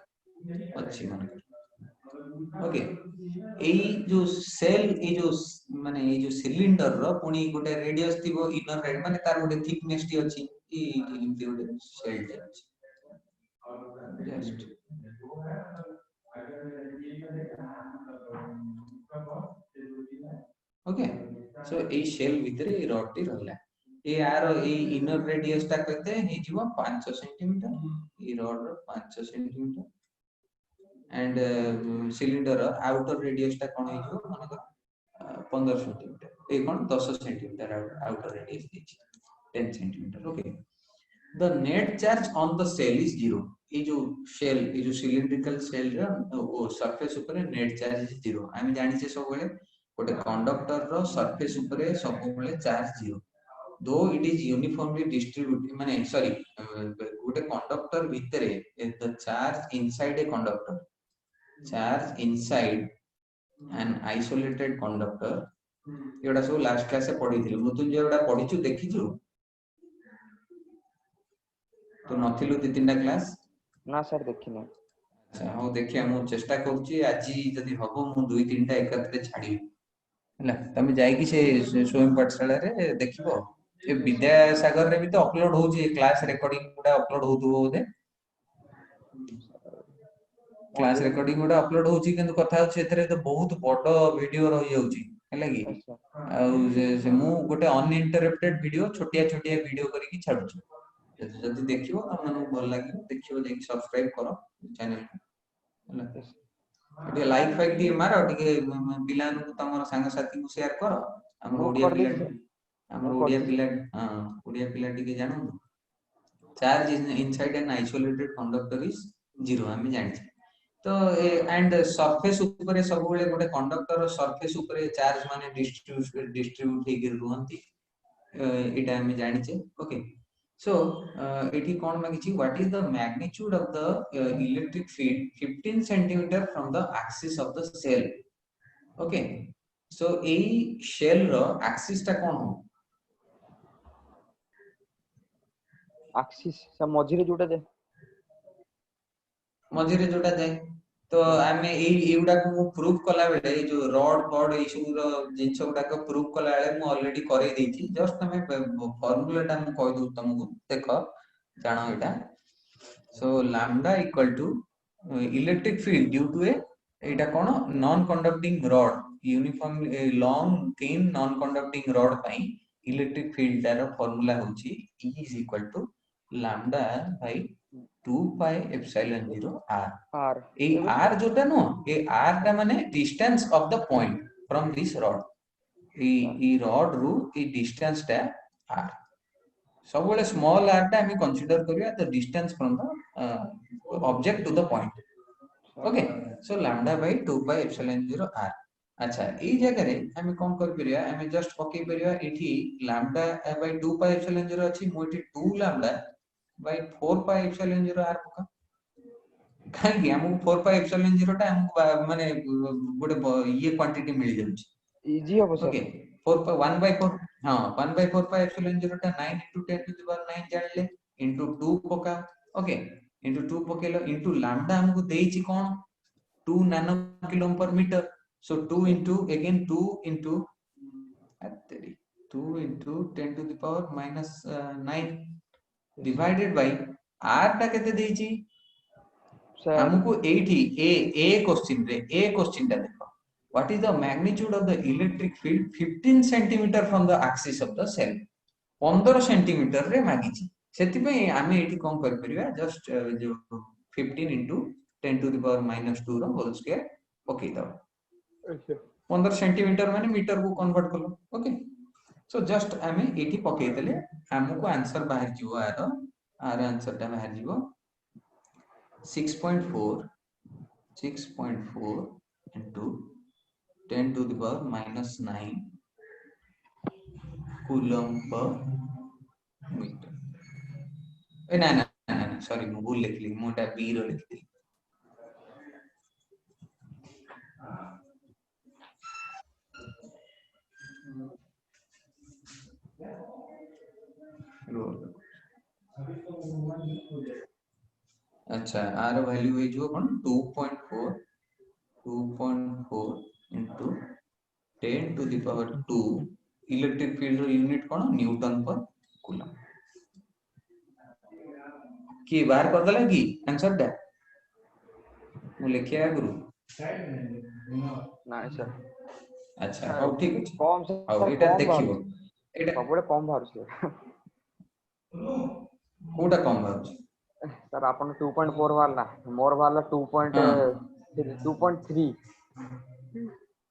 अछि मन. ओके ए जो सेल ए जो माने ए जो सिलिंडर रो पुनी गोटे रेडियस थिबो इनर रेड माने तार गोटे थिकनेस टी अछि ई एमती गोटे सेल टे अछि जस्ट. ओके सो ए शेल भीतर ए रड टी रहला ए आर ए इनर रेडियस ता कहते हे जीवो 5 सेंटीमीटर ए रड रो 5 centimetre and cylinder outer radius ता कोन हे जीवो माने 15 सेंटीमीटर ए कोन 10 सेंटीमीटर आउटर रेडियस दिछि 10 centimetre. Okay the net charge on the shell is 0. ए जो शेल ए जो सिलिंड्रिकल सेल रो ओ सरफेस ऊपर नेट चार्ज इज 0. हम जानि छे सब बेले गोटे कंडक्टर रो सरफेस ऊपर सब बेले चार्ज 0 दो इट इज यूनिफॉर्मली डिस्ट्रीब्यूटेड माने सॉरी गोटे कंडक्टर भितरे the charge inside a conductor charge inside an isolated conductor एडा सब लास्ट क्लास से पढी थिलु मृत्युंजय एडा पढिचु देखिचु तो नथिलु दि तीनटा क्लास ना सर देखि ना. अच्छा हो देखिया मु चेष्टा करूची आजी जदी हबो मु दुई तीनटा एकत्रे छाडी हला तमे जाई कि से स्वयं पाठशाला रे देखिबो ए विद्यासागर रे भी तो अपलोड होची क्लास रिकॉर्डिंग गुडा अपलोड होतु होदे क्लास रिकॉर्डिंग गुडा अपलोड होची किंतु कथा होची एथरे तो बहुत बडो वीडियो रहि जाउची हला कि आ से मु गोटे अनइंटरप्टेड वीडियो छोटिया छोटिया वीडियो करी कि छाडुची जदी देखिबो हमन भल लागियो देखिबो जे सब्सक्राइब करो चैनल हला एटे लाइक फाइक दी मारो टिके पिलान को तमर संग साथी को शेयर करो हमर ओडिया पिला हां ओडिया पिला टिके जानो charge inside an isolated conductor is 0 हम जानि छी तो एंड सरफेस ऊपर सब बेले गोटे कंडक्टर सरफेस ऊपर चार्ज माने डिस्ट्रीब्यूट हे गिर रुहंती एटा हम जानि छी. ओके so एठी कोन मागिची what is the magnitude of the electric field 15 centimetre from the axis of the shell. Okay so ए शेल रो एक्सिस ता कोन हो एक्सिस सा मझिरे जोटा जाय तो आमे एउडा को मु प्रूव कला बेले जो रॉड बॉड ए सब रो जिंस गुडा को प्रूव कला बेले मु ऑलरेडी करे देछि जस्ट हमें फार्मूला टा मु कहि दउ तुमको देखो जानो एटा so lambda equal to electric field due to एटा कोन non conducting rod uniform long thin non conducting rod पई इलेक्ट्रिक फील्ड दा फार्मूला होछि E is equal to lambda by 2 pi epsilon 0 r ए r जोटा नो ए r टा माने distance of the point from this rod ई रॉड रु ई डिस्टेंस टा r सब बेले स्मॉल r टा हम कंसीडर करिया the distance from the object to the point. Okay so lambda by 2 pi epsilon 0 r. अच्छा ई जगह रे हम कोन कर परिया हम जस्ट पके परिया एठी लैम्डा बाय 2 पाई एप्सिलॉन 0 अछि मोटी 2 lambda by 4 pi epsilon 0 r पका काहे हमको 4 pi epsilon 0 टा हमको माने गोटे ये क्वांटिटी मिल जाउची इजी हो सर. ओके 4 pi 1 by 4 हां 1 by 4 pi epsilon 0 टा 9 into 10 to the power 9 जानले into 2 पका. ओके into 2 पकेलो into lambda हमको देइची कोन 2 नैनो किलो पर metre so 2 into again 2 into 2 into 10 to the power minus 9 divided by r टा केते देइची हमको एठी ए क्वेश्चन टा देखो what is the magnitude of the electric field 15 centimetre from the axis of the shell 15 centimetre रे मागिची सेति पे आमे एठी कोन कर परिया जस्ट जो 15 into 10 to the power minus 2 रो होल स्क्वायर ओके दो 15 सेंटीमीटर माने मीटर को कन्वर्ट करो. ओके सो जस्ट आमे एठी पकेइ देले हमको आंसर बाहर जीवो आर आंसर टा बाहर जीवो 6.4 into 10 to the power minus 9 coulomb per meter. ना ना ना ना सॉरी मैं भूल लिखली मोटा बी रो लिखली अच्छा आर वैल्यू है जो कौन 2.4 into 10 to the power 2 electric field रो यूनिट कौन न्यूटन पर कूलम की बाहर कर दला की आंसर दा मु लिखिया गुरु नाइ सर अच्छा हो ठीक अछि कम और सर एटा कम देखिबो बाहर एटा सबले कम बाहर सर कोटा कम बाहर सर आपन 2.4 वाला मोर वाला 2.3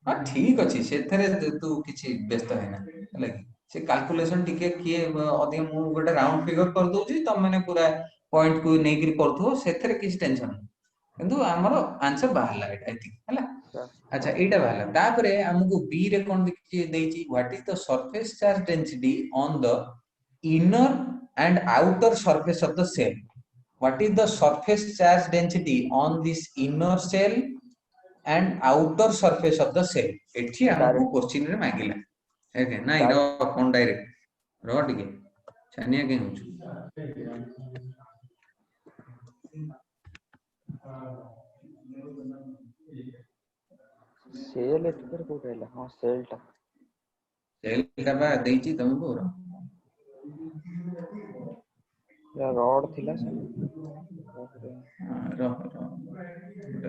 हां ठीक अछि सेथरे तू किछि व्यस्त है ना लागि से कैलकुलेशन टिके किए अधिक मु गोटे राउंड फिगर कर दोछि त माने पूरा पॉइंट को नै कि करथो सेथरे किछि टेंशन किंतु हमर आंसर बाहरला एटा ठीक हला अच्छा एटा बाहरला तापरे हमकु बी रे कोन देछि what is the surface charge density on the inner and outer surface of the shell what is the surface charge density on this inner cell and outer surface of the cell एठी हमको question रे मागिला okay ना इरो कोन direct रो टिके छानिया के होछु cell एटर को कहला हां cell का बा देछि तुमको या रॉड थिला सर रो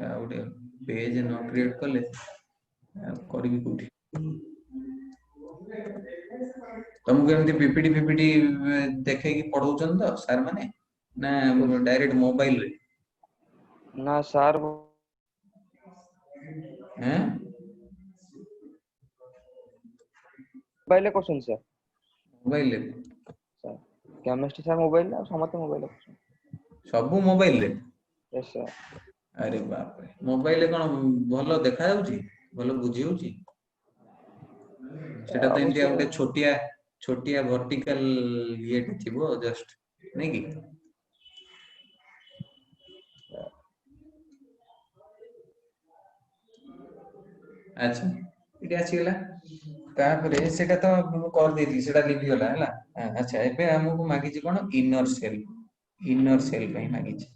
आउटे पेज न क्रिएट करले करबी कोठी तुमको एमती पीपीटी देखे कि पढौछन त सर माने ना डायरेक्ट मोबाइल रे ना सर हैं मोबाइल क्वेश्चन सर मोबाइल रे सर केमिस्ट्री सर मोबाइल आ समते मोबाइल सब मोबाइल रे यस सर अरे बाप रे मोबाइल कोन भलो देखा जाउची भलो बुझी होची सेटा तो इंडिया उटे छोटिया वर्टिकल ये थिबो जस्ट नै कि अच्छा इडी आसी गेला तापरे सेटा तो मु कर देती सेटा लिखि गेला हला अच्छा एबे हमकु मागी छी कोन इनर सेल पई मागी छी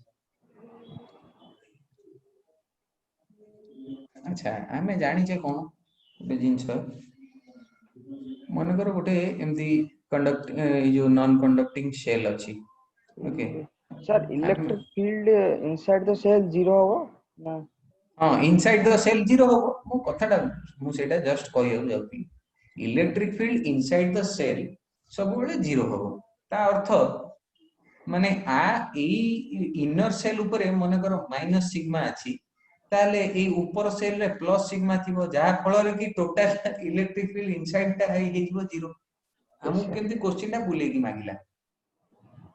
अच्छा आमे जानि छे कोन बे जिंस मन करो गोटे एमती कंडक्ट जो नॉन कंडक्टिंग सेल अछि okay sir electric field inside the shell zero हो ना हां इनसाइड द सेल जीरो हो मु कथाटा मु सेटा जस्ट कहियो जाउती electric field inside the shell सब बेले जीरो हो ता अर्थ माने आ ए इनर सेल ऊपर मन करो माइनस सिग्मा अछि ताले ए ऊपर सेल रे प्लस सिग्मा थिबो जा फल रे कि टोटल इलेक्ट्रिक फील्ड इनसाइड ता हे हिबो जीरो हमु केमती क्वेश्चन ता बुले कि मागिला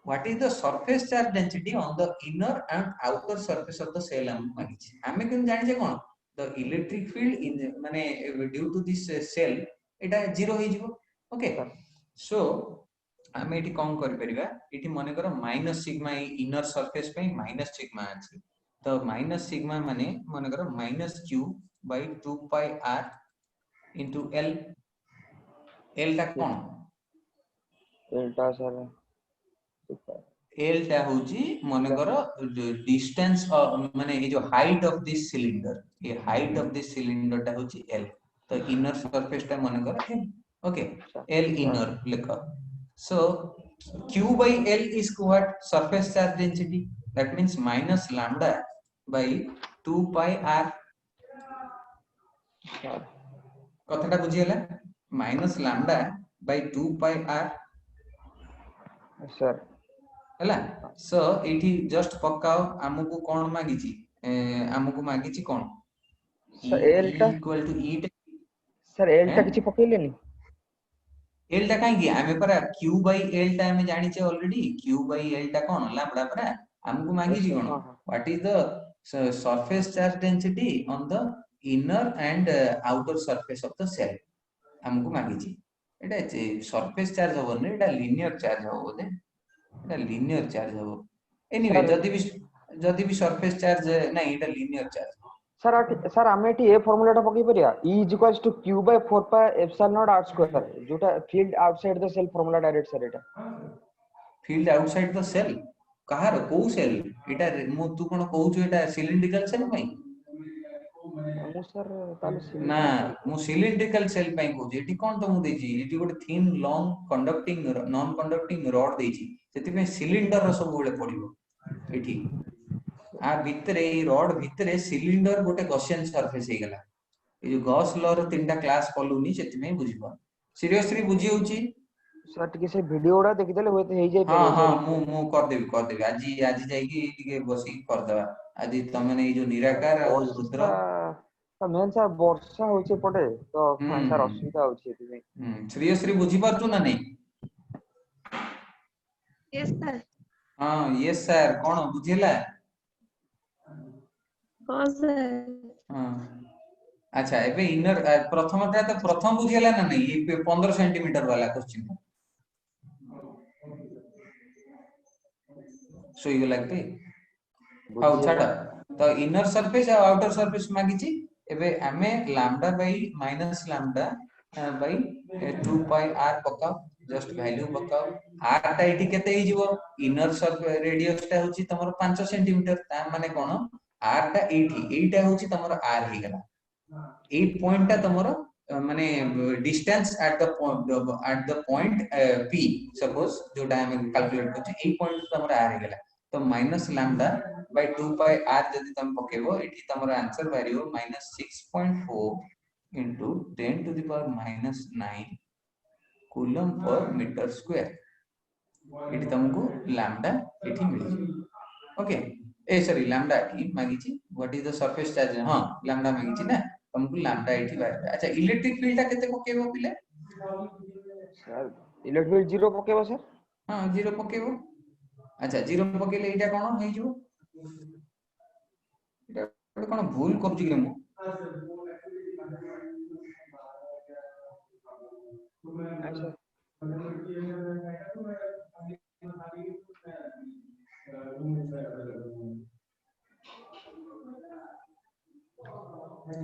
what is the surface charge density on the inner and outer surface of the cell हम मागिछि हमें केम जानि जे कोन the electric field in माने due to this cell Etah zero हे जिवो ओके सो हमें एठी कोन कर परिबा एठी माने करो माइनस सिग्मा इनर सरफेस पे माइनस सिग्मा अछि तो माइनस सिग्मा माने करो minus q by 2 pi r into l l टा कोन एल्टा सर L टा होची माने करो डिस्टेंस माने ये जो हाइट ऑफ दिस सिलिंडर ये हाइट ऑफ दिस सिलिंडर टा होची L तो इनर सरफेस टा माने करो L ओके L इनर लिखो so Q by L is what surface charge density that means minus lambda by 2 pi r कथाटा बुझी हला minus lambda by 2 pi r sir हला सो एठी जस्ट पक्काओ हमकु कोन मागिची हमकु मागिची कोन सर एल टा equal to E sir L टा किछि पकेलेनी एल टा काहे आमे परा q बाय एल टा हमें जानि छे ऑलरेडी q बाय एल टा कोन लैम्डा परा हमको मांगी यस जी सर कोन हाँ हाँ what is the surface charge density on the inner and outer surface of the shell हमको मांगी छी एटा सरफेस चार्ज हो ने एटा लीनियर चार्ज हो बोले एटा लीनियर चार्ज हो एनीवे सर जदी भी सरफेस चार्ज नहीं एटा लीनियर चार्ज सर आमे एटी ए फार्मूला टा पकई परिया E इक्वल्स टू Q बाय 4 pi epsilon not r square जोटा field outside the shell formula direct sir एटा फील्ड आउटसाइड द सेल कहार को सेल एटा मु तू कोन कहू छु एटा सिलिंड्रिकल सेल पई मु सर ताले ना सिलिंड्रिकल मु सिलिंड्रिकल सेल पई कहू एटी कोन तो मु देजी एटी गोटे thin long conducting non conducting rod देजी सेति में सिलिंडर रो सब बोले पड़िबो एटी आ भितरे ई रॉड भितरे सिलिंडर गोटे गॉसियन सरफेस हे गला ए जो गॉस लॉ रो तीनटा क्लास पलुनी सेति में बुझिबो सीरियसली बुझी होची सर टिके से वीडियो उडा देखि देले होते हे जाय हाँ परियो हाँ सर मु कर देबी आज जाइकी टिके बसी कर देबा आज तमने ई जो निराकार और रुद्र वर्षा मेन सर वर्षा होचे पड़े तो सर असुविधा होची एति श्री बुझी पारछु ना नहीं Yes, sir. हाँ यस सर कौन बुझेला हाँ sir. हाँ अच्छा एबे इनर प्रथमटा तो प्रथम बुझेला ना नहीं ये 15 सेंटीमीटर वाला क्वेश्चन सोई गला पे हाउ छाड़ा तो इनर सरफेस और आउटर सरफेस मागी छी एबे हमें lambda by minus lambda by 2 pi r पकाओ जस्ट वैल्यू पकाओ r टा एठी केते हे जीवो इनर सरफेस रेडियस टा होची तमरो 5 सेंटीमीटर ता माने कोन r टा एटा होची तमरो r हे गला ए पॉइंट टा तमरो माने distance at the point p suppose जोटा हम कैलकुलेट करछ ए पॉइंट तमरो r हे गला तो minus lambda by 2 pi r जदि तुम पकेबो एठी तमरो आंसर बारियो -6.4 into 10 to the power -9 coulomb per metre square एठी तुमको लैम्डा एठी मिली ओके ए सॉरी लैम्डा की मांगी छी what is the surface charge हां लैम्डा मांगी छी ना तुमको लैम्डा एठी बाय अच्छा इलेक्ट्रिक फील्ड ता केते पकेबो पिले सर इलेक्ट्रिक फील्ड 0 पकेबो सर हां 0 पकेबो अच्छा 0 पकेले एटा कोन हे जो एटा कोन भूल करछि रे मु नाइ सर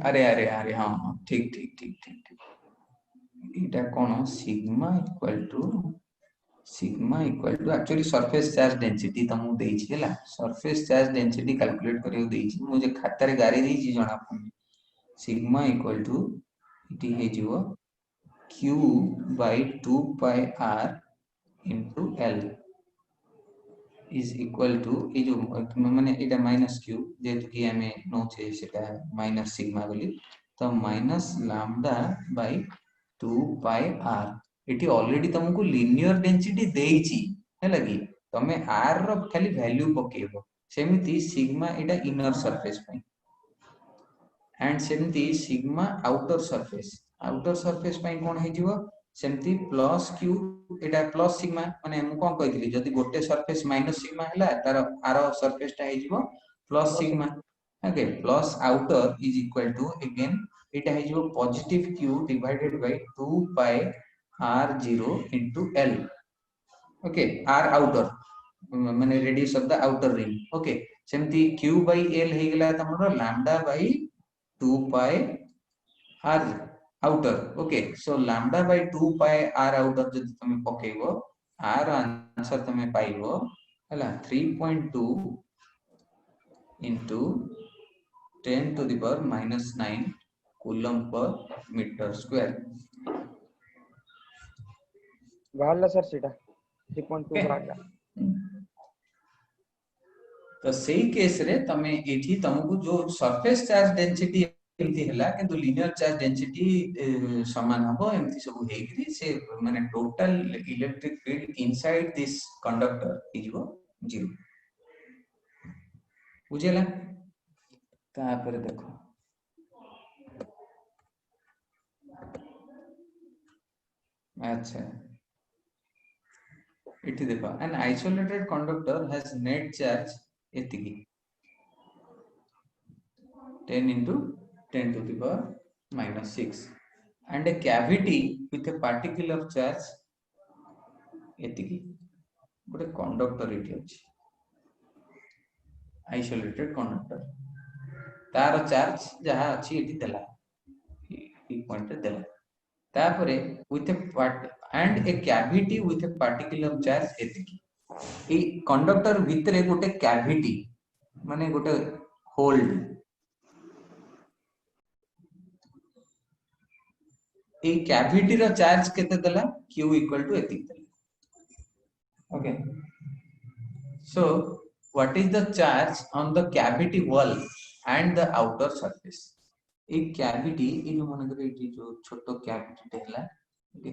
अरे अरे अरे हाँ हाँ ठीक ठीक ठीक ठीक ठीक एटा कोन sigma equal to actually surface charge density तुमको देई छी हला सरफेस चार्ज डेंसिटी कैलकुलेट करियो देई छी मुझे खाता रे गारी देई छी जणा पनी सिग्मा इक्वल टू इटी हे जीवो q by 2 pi r into l is equal to ये जो माने एटा माइनस q जेतु कि हमें नो छे सेटा माइनस सिग्मा बोली तो minus lambda by 2 pi r eighty already तुमको लीनियर डेंसिटी देई छी हैला कि तमे r रो खाली वैल्यू पकेबो सेमिति सिग्मा एटा इनर सरफेस पई एंड सेमिति सिग्मा आउटर सरफेस पई कोन हे जीवो सेमिति प्लस q एटा प्लस सिग्मा माने हम कोन कहितली जदी गोटे सरफेस माइनस सिग्मा हला तार आरो सरफेस टा हे जीवो plus sigma okay plus outer is equal to again एटा हे जीवो positive q divided by 2 pi r0 into l okay r outer माने radius of the outer ring okay सेमिति q by l हे गेला तमरो lambda by 2 pi r outer okay so lambda by 2 pi r outer जदि तमे पकेबो r answer तमे पाइबो हला 3.2 into 10 to the power -9 coulomb per metre square बाहरला sir सेटा 3.2 बाहरला तो सही केस रे तमे एठी तमको जो सरफेस चार्ज डेंसिटी एमती हला किंतु लीनियर चार्ज डेंसिटी समान हबो एमती सब हेग्री से माने total electric field inside this conductor इजबो 0 बुझेला तापर देखो अच्छा इठी देखो an isolated conductor has net charge एतिकी 10 into 10 to the power minus 6 and a cavity with a particle of charge एतिकी गोटे कंडक्टर एठी अछि isolated conductor तार चार्ज जहाँ अछि एठी देला ई पॉइंट रे देला तापरे with a part and a cavity with a particle of charge एतिकी ए कंडक्टर भितरे गोटे कैविटी माने गोटे होल्ड ए कैविटी रो चार्ज केते देला q इक्वल टू एतिक देला okay so what is the charge on the cavity wall and the outer surface ए कैविटी ए जो मन करे ए जो छोटो कैविटी देला ओके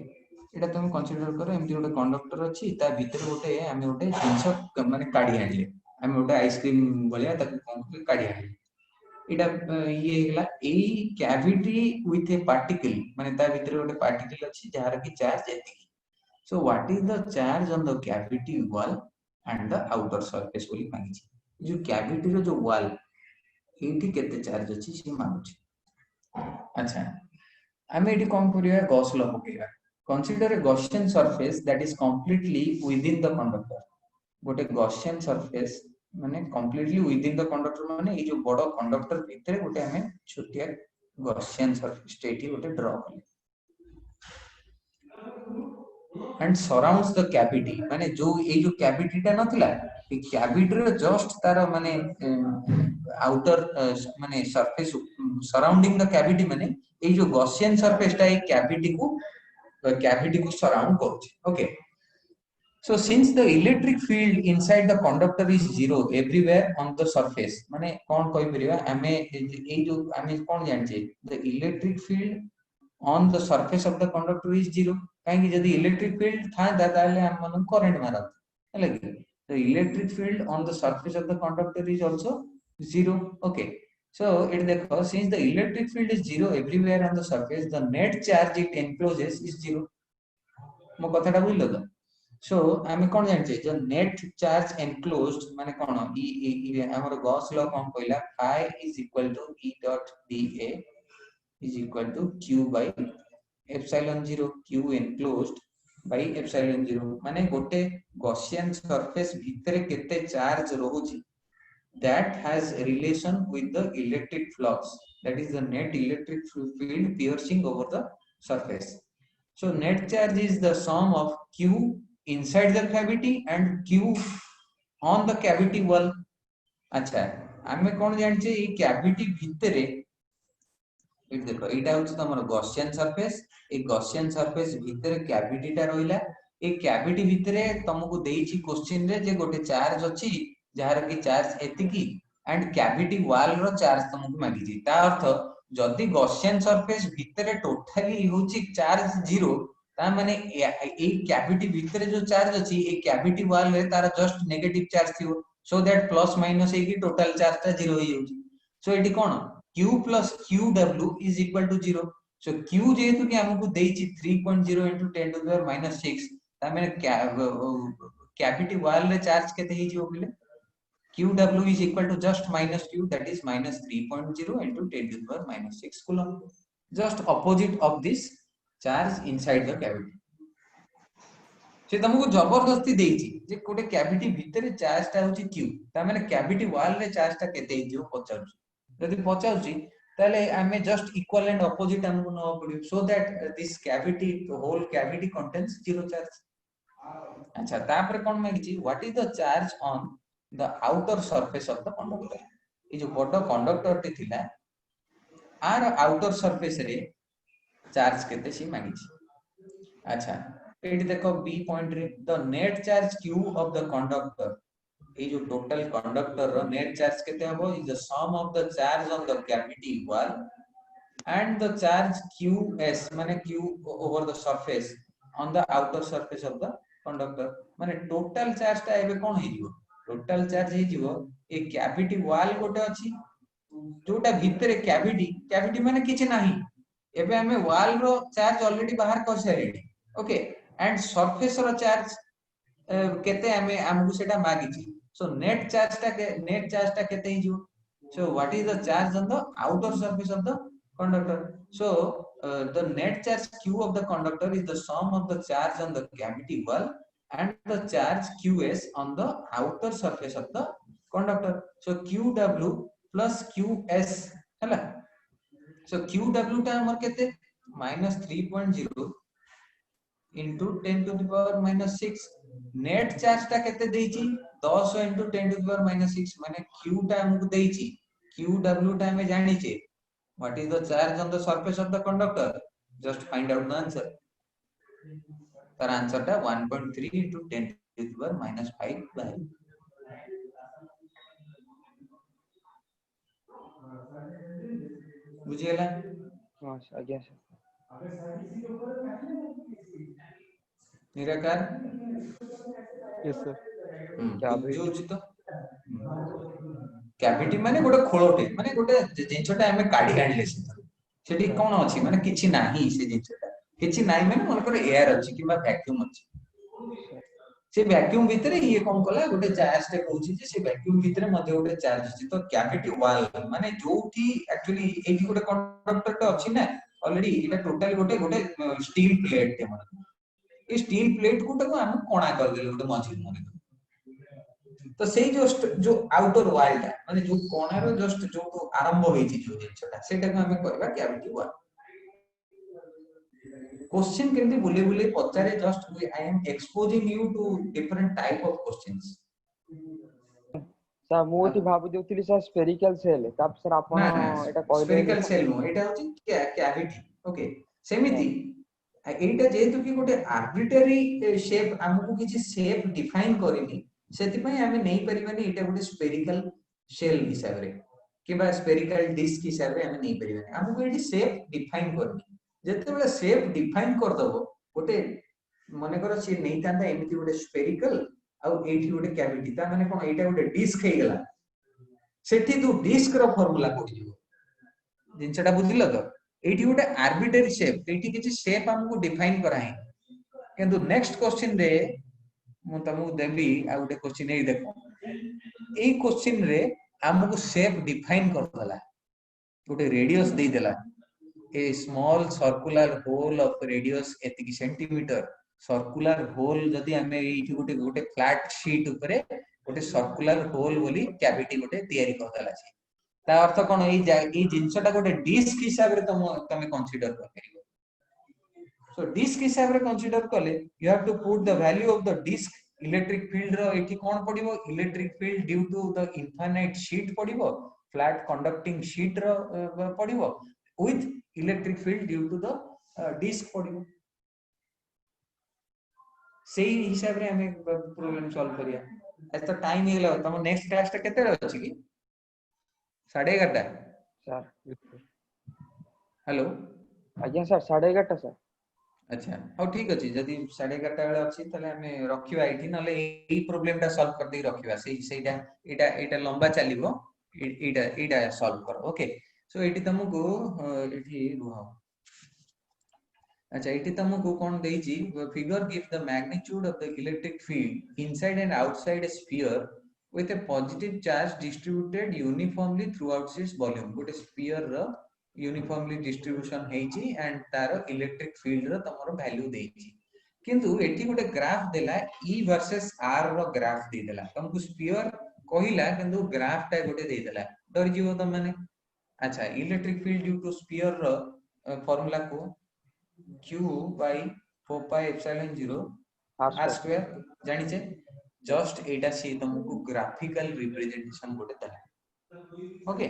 एटा तुम कंसीडर करो एमती गोटे कंडक्टर अछि ता भीतर गोटे हम गोटे जिंस माने काढी आनले हम गोटे आइसक्रीम बलिया ताको कोन काढी आनले एटा ये हेला ए कैविटी विथ ए पार्टिकल माने ता भीतर गोटे पार्टिकल अछि जहार की चार्ज एति सो what is the charge on the cavity wall and the outer surface बोली मांगी छी जो कैविटी रो जो वॉल एठी केते चार्ज अछि से मांगु छी अच्छा हम एठी कोन करिया गॉस लॉ पकेगा consider a Gaussian surface that is completely within the conductor गोटे Gaussian surface माने completely within the conductor माने ए जो बड़ो कंडक्टर भीतर गोटे हमें छोटिया Gaussian surface स्टेटी गोटे ड्रा करले and surrounds the cavity माने जो ए जो कैविटी टा नथिला ए कैविटी रो जस्ट तार माने आउटर माने सरफेस सराउंडिंग द कैविटी माने ए जो Gaussian surface टा ए कैविटी को सराउंड करूची okay so since the electric field inside the conductor is zero everywhere on the surface माने कोन कहि परिया हमें ए जो हमें कोन जानछे the electric field on the surface of the conductor is zero काहे कि यदि electric field था ताले हम मन करंट मारत हैला the electric field on the surface of the conductor is also zero okay so it देखो since the electric field is zero everywhere on the surface the net charge it encloses is zero मो कथाटा बुझलो तो so हमें कोन जानछे जो net charge enclosed माने कोन ई हमर Gauss law कोन कहला phi is equal to E dot dA is equal to q by epsilon 0 q enclosed by epsilon 0 माने गोटे Gaussian surface भितरे केते charge रहउची that has a relation with the electric flux that is the net electric field piercing over the surface so net charge is the sum of q inside the cavity and q on the cavity wall अच्छा हमें कोन जानछे ई cavity भितरे it देखो एटा होछ तमरो Gaussian surface ए Gaussian surface भितरे cavity टा रहिला ए cavity भितरे तुमको देइछि question रे जे गोटे चार्ज अछि जहार की चार्ज एतिकी एंड कैविटी वॉल रो चार्ज तुमको मागी छि ता अर्थ जदी Gaussian surface भितरे टोटली होछि चार्ज जीरो ता माने ए कैविटी भितरे जो चार्ज अछि ए कैविटी वॉल रे तार जस्ट नेगेटिव चार्ज थियो सो दैट प्लस माइनस ए की टोटल चार्ज ता जीरो हो जाउछि सो एटी कोन q plus qw is equal to 0 so q जेतु कि हमको देइछि 3.0 into 10 to the power minus 6 ता माने कैविटी वॉल रे चार्ज केते हिजियो बोले qw is equal to just minus q that is minus 3.0 into 10 to the power minus 6 coulomb just opposite of this charge inside the cavity से तुमको जबरदस्ती देइछि जे कोटे cavity भितरे चार्ज ता होछि q ता माने कैविटी वॉल रे चार्ज ता केते हिजियो पचाउछि यदि पचाउछि ताले हमें जस्ट इक्वल एंड ऑपोजिट हमको न पड़ियो so that this cavity hole cavity contains zero charge अच्छा तापर कोन मागिछि what is the charge on the outer surface of the conductor ए जो बड़ कंडक्टर टे थिला आर आउटर सरफेस रे चार्ज केते सी मांगी छी अच्छा एठी देखो बी पॉइंट रे the net charge q of the conductor ए जो टोटल कंडक्टर रो नेट चार्ज केते हबो is the sum of the charge on the cavity wall and the charge qs माने q over the surface on the outer surface of the conductor माने total charge ता एबे कोन हिजिवो total charge हे जीवो ए cavity wall गोटे अछि जोटा भितरे cavity माने किछ नाही एबे हमें वॉल रो चार्ज ऑलरेडी बाहर कर सारेडी ओके एंड सरफेस रो चार्ज केते हमें हमकु सेटा मागी छी सो नेट चार्ज टा केते ही जो so what is the charge on the outer surface of the conductor so the net charge q of the conductor is the sum of the charge on the cavity wall and the charge qs on the outer surface of the conductor so qw plus qs हैला so qw टा हमर केते -3.0 into 10 to the power minus 6 net charge टा केते देइची 10 into 10 to the power minus 6 माने q टा हमकु देइची qw टा हमें जानी छे what is the charge on the surface of the conductor just find out the answer तर आंसर टा 1.3 into 10 to the power minus 5 बाहर बुझियला हां आज्ञा सर निराकार यस सर Cavity. बुझुची तो कैविटी माने गोटे खोलटे माने गोटे जिंसटा हमें काढी आनले सेठी कोन अछि माने किछि नाही से जिंसटा किछि नाही माने मनकर एयर अछि किबा वैक्यूम अछि से वैक्यूम भीतर ये कोन कला गोटे चार्ज टे कहूची जे से वैक्यूम भीतर मध्ये गोटे चार्ज अछि तो कैविटी वॉल माने जोठी एक्चुअली एठी गोटे कंडक्टर टे अछि ना ऑलरेडी इटा टोटल गोटे गोटे स्टील प्लेट टे माने ए स्टील प्लेट को हम कोणा कर देले गोटे मझी माने तो सेही जो आउटर वॉल टा माने जो कोणा रो जस्ट जो आरंभ होई छि जो जिंसटा सेटा को हम कहबा कैविटी वॉल क्वेश्चन केमती बुले बुले पचारे just I am exposing you to different type of questions sir मोती भाबु देउतिली सर स्फेरिकल सेल तब सर आपण ना ना एटा कहले स्फेरिकल सेल नो एटा होची कैविटी ओके सेमिति एटा जेतु कि गोटे आर्बिट्ररी शेप हमकु किछि शेप डिफाइन करिनी सेति पई हमें नहीं परिबानी एटा गोटे स्फेरिकल शेल हिसाब रे किबा स्फेरिकल डिस्क हिसाब रे हमें नहीं परिबानी हमकु एटी शेप डिफाइन करनी जेते बेले शेप डिफाइन कर दबो गोटे माने करो से नहीं तांदा एमिति गोटे स्फेरिकल आ एठी गोटे कैविटी ता माने कोन एटा गोटे डिस्क हे गेला सेठी दु डिस्क रो फार्मूला पड़ी जिवो जिनसटा बुझिलो तो एठी गोटे आर्बिट्ररी शेप एठी किछि शेप हमकु डिफाइन कराई किंतु नेक्स्ट क्वेश्चन रे मु तमु देबी आ गोटे क्वेश्चन ए देखो ए क्वेश्चन रे हमकु शेप डिफाइन कर दला गोटे रेडियस दे देला a small circular hole of radius एतिकी सेंटीमीटर सर्कुलर होल जदी हमें एठी गोटे गोटे फ्लैट शीट ऊपर गोटे सर्कुलर होल बोली कैविटी गोटे तयारी कर दला छी ता अर्थ कोन ई जिंसटा गोटे डिस्क हिसाब रे तमे कंसीडर कर परिबो सो डिस्क हिसाब रे कंसीडर करले you have to put the value of the disc electric field रो एठी कोन पडिबो electric field due to the infinite sheet पडिबो फ्लैट कंडक्टिंग शीट रो पडिबो with electric field due to the disk पडिबो सेही हिसाब रे हमें प्रॉब्लम सॉल्व करिया आज तो टाइम हे गेला तम नेक्स्ट क्लास ता केते अछि की 11:30 सर हेलो आज्ञा सर 11:30 सर अच्छा हो ठीक अछि जदी 11:30 बेले अछि तले हमें रखिबा एठी नले एई प्रॉब्लम टा सॉल्व कर दे रखिबा सेईटा एटा लंबा चलिबो एटा सॉल्व करो ओके सो एठी तुमको एठी रुह अच्छा एठी तुमको कोन देइची figure give the magnitude of the electric field inside and outside a sphere with a positive charge distributed uniformly throughout its volume गोटे स्फीयर रो यूनिफॉर्मली डिस्ट्रीब्यूशन हेची एंड तारो इलेक्ट्रिक फील्ड रो तमरो वैल्यू देइची किंतु एठी गोटे ग्राफ देला E वर्सेस R रो ग्राफ दे देला तुमको स्फीयर कहिला किंतु ग्राफ टा गोटे दे देला डर जीवो त माने अच्छा electric field due to sphere रो फार्मूला को q by 4 pi epsilon 0 r square जानि छे जस्ट एटा से तुमको ग्राफिकल रिप्रेजेंटेशन गोटे देला ओके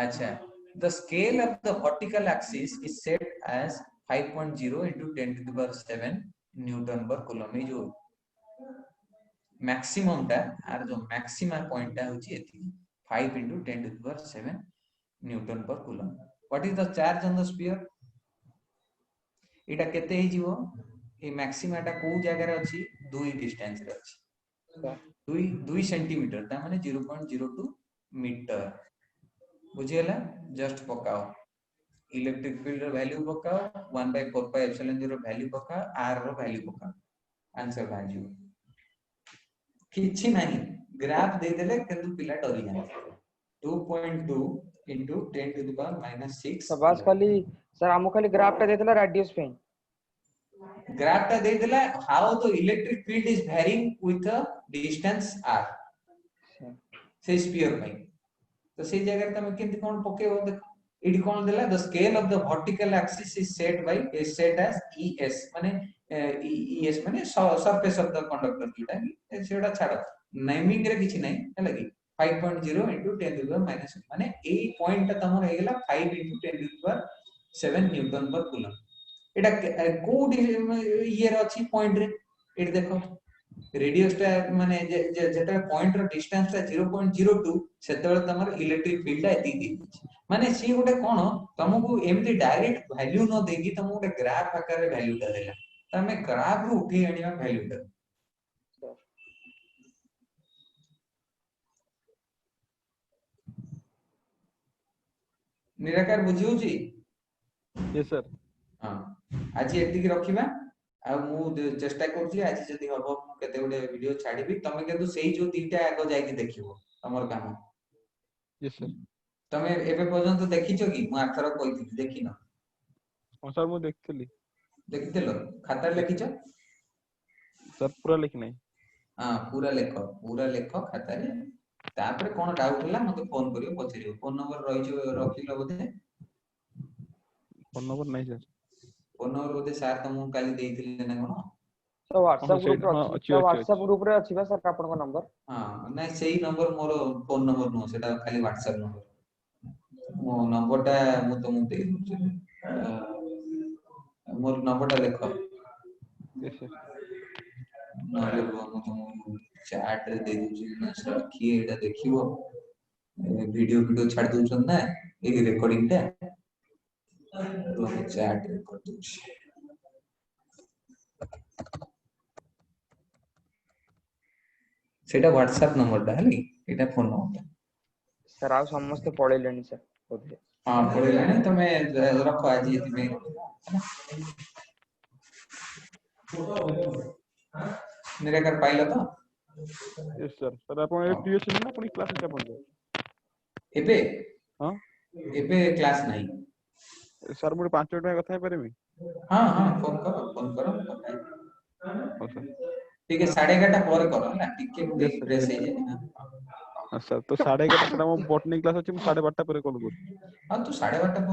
अच्छा the scale of the vertical axis is set as 5.0 into 10 to the power 7 newton per coulomb ए जो मैक्सिमम टा आर जो मैक्सिमा पॉइंट टा होची एथि 5 into 10 to the power 7 newton per coulomb what is the charge on the sphere एटा केते हे जीवो ए maxima टा को जगह रे अछि 2 डिस्टेंस रे अछि 2 सेंटीमीटर ता माने 0.02 मीटर बुझियला जस्ट पकाओ इलेक्ट्रिक फील्ड रो वैल्यू पकाओ 1/4 पाई एप्सिलॉन 0 वैल्यू पकाओ r रो वैल्यू पकाओ आंसर वैल्यू किछि नाही ग्राफ दे देले किंतु पिला डरी जाए 2.2 into 10 to the power minus 6 तो बस खाली सर हमको खाली ग्राफ टा देतला रेडियस पे ग्राफ टा दे देला how the electric field is varying with a distance r से स्फीयर में तो से जगह तमे केंति कोन पकेबो देखो इडी कोन देला the scale of the vertical axis is set by is set as es माने es माने सरफेस ऑफ द कंडक्टर जोटा सेटा छाड़ नेमिंग रे किछि नै है लगी 5.0 into 10 to the minus माने ए पॉइंट ता तमर हे गेला 5 into 10 to the power 7 Newton per coulomb Etah code year अछि पॉइंट रे एट देखो रेडियस टा माने जेटा पॉइंट रो डिस्टेंस ता 0.02 सेतेबेले तमर इलेक्ट्रिक फील्ड एति दी माने सी गोटे कोन तमको एमती डायरेक्ट वैल्यू न देगी तमको गोटे ग्राफ आकार रे वैल्यू ता देला तमे ग्राफ रो उठी आनिया वैल्यू ता निराकार बुझिउची यस सर हां आज एति की रखिबा आ मु चेष्टा करछि आज जदी हबो मु केते गोटे वीडियो छाडीबी तमे केतु सेही जो तीनटा आगो जाई कि देखिबो तमर काम यस सर तमे एबे पर्यंत देखिछो कि मु आथरा कहिथि देखिनो हां सर मु देखथली देखितेलो खाता लिखिछो सर पूरा लिख नहीं हां पूरा लेख खाता रे तापर कोन डाउट होला मते फोन करियो पछरियो फोन नंबर रखिलो बोधे फोन नंबर नहीं सर फोन नंबर बोधे सर तुमको काली देइथिले ना कोन तो व्हाट्सएप ग्रुप रे हाँ, अछि अच्छी, तो अच्छी, व्हाट्सएप अच्छी। ग्रुप रे अछि बा सर आपन को नंबर हां नहीं सही नंबर मोर फोन नंबर नो सेटा खाली व्हाट्सएप नंबर मो नंबर टा मु तुमको दे दूची मोर नंबर टा देखो यस सर नले मु तुमको चैट रे दे दूची ना सर की एटा देखिबो वीडियो छाड़ दूछन ना ए रिकॉर्डिंग टा तो चैट रे कर दूची सेटा व्हाट्सएप नंबर टा हली एटा फोन नंबर सर आ समस्त पढे लेनी सर बोधे हां पड़ेलानी तमे रखो आज ये में निराकार पाइलो तो यस सर सर आपण ए टीएस ना आपण क्लास के आपण एबे हां एबे क्लास नहीं सर मुझे 5 मिनट में कथा परबी हां हां फोन करो हां सर ठीक है 11:30 पर करो ना टिके Yes, sir. प्रेस Yes, हे sir. जाए हां सर तो 11:30 सर हम बॉटनी क्लास अछि 12:30 पर कॉल करू हां तू 12:30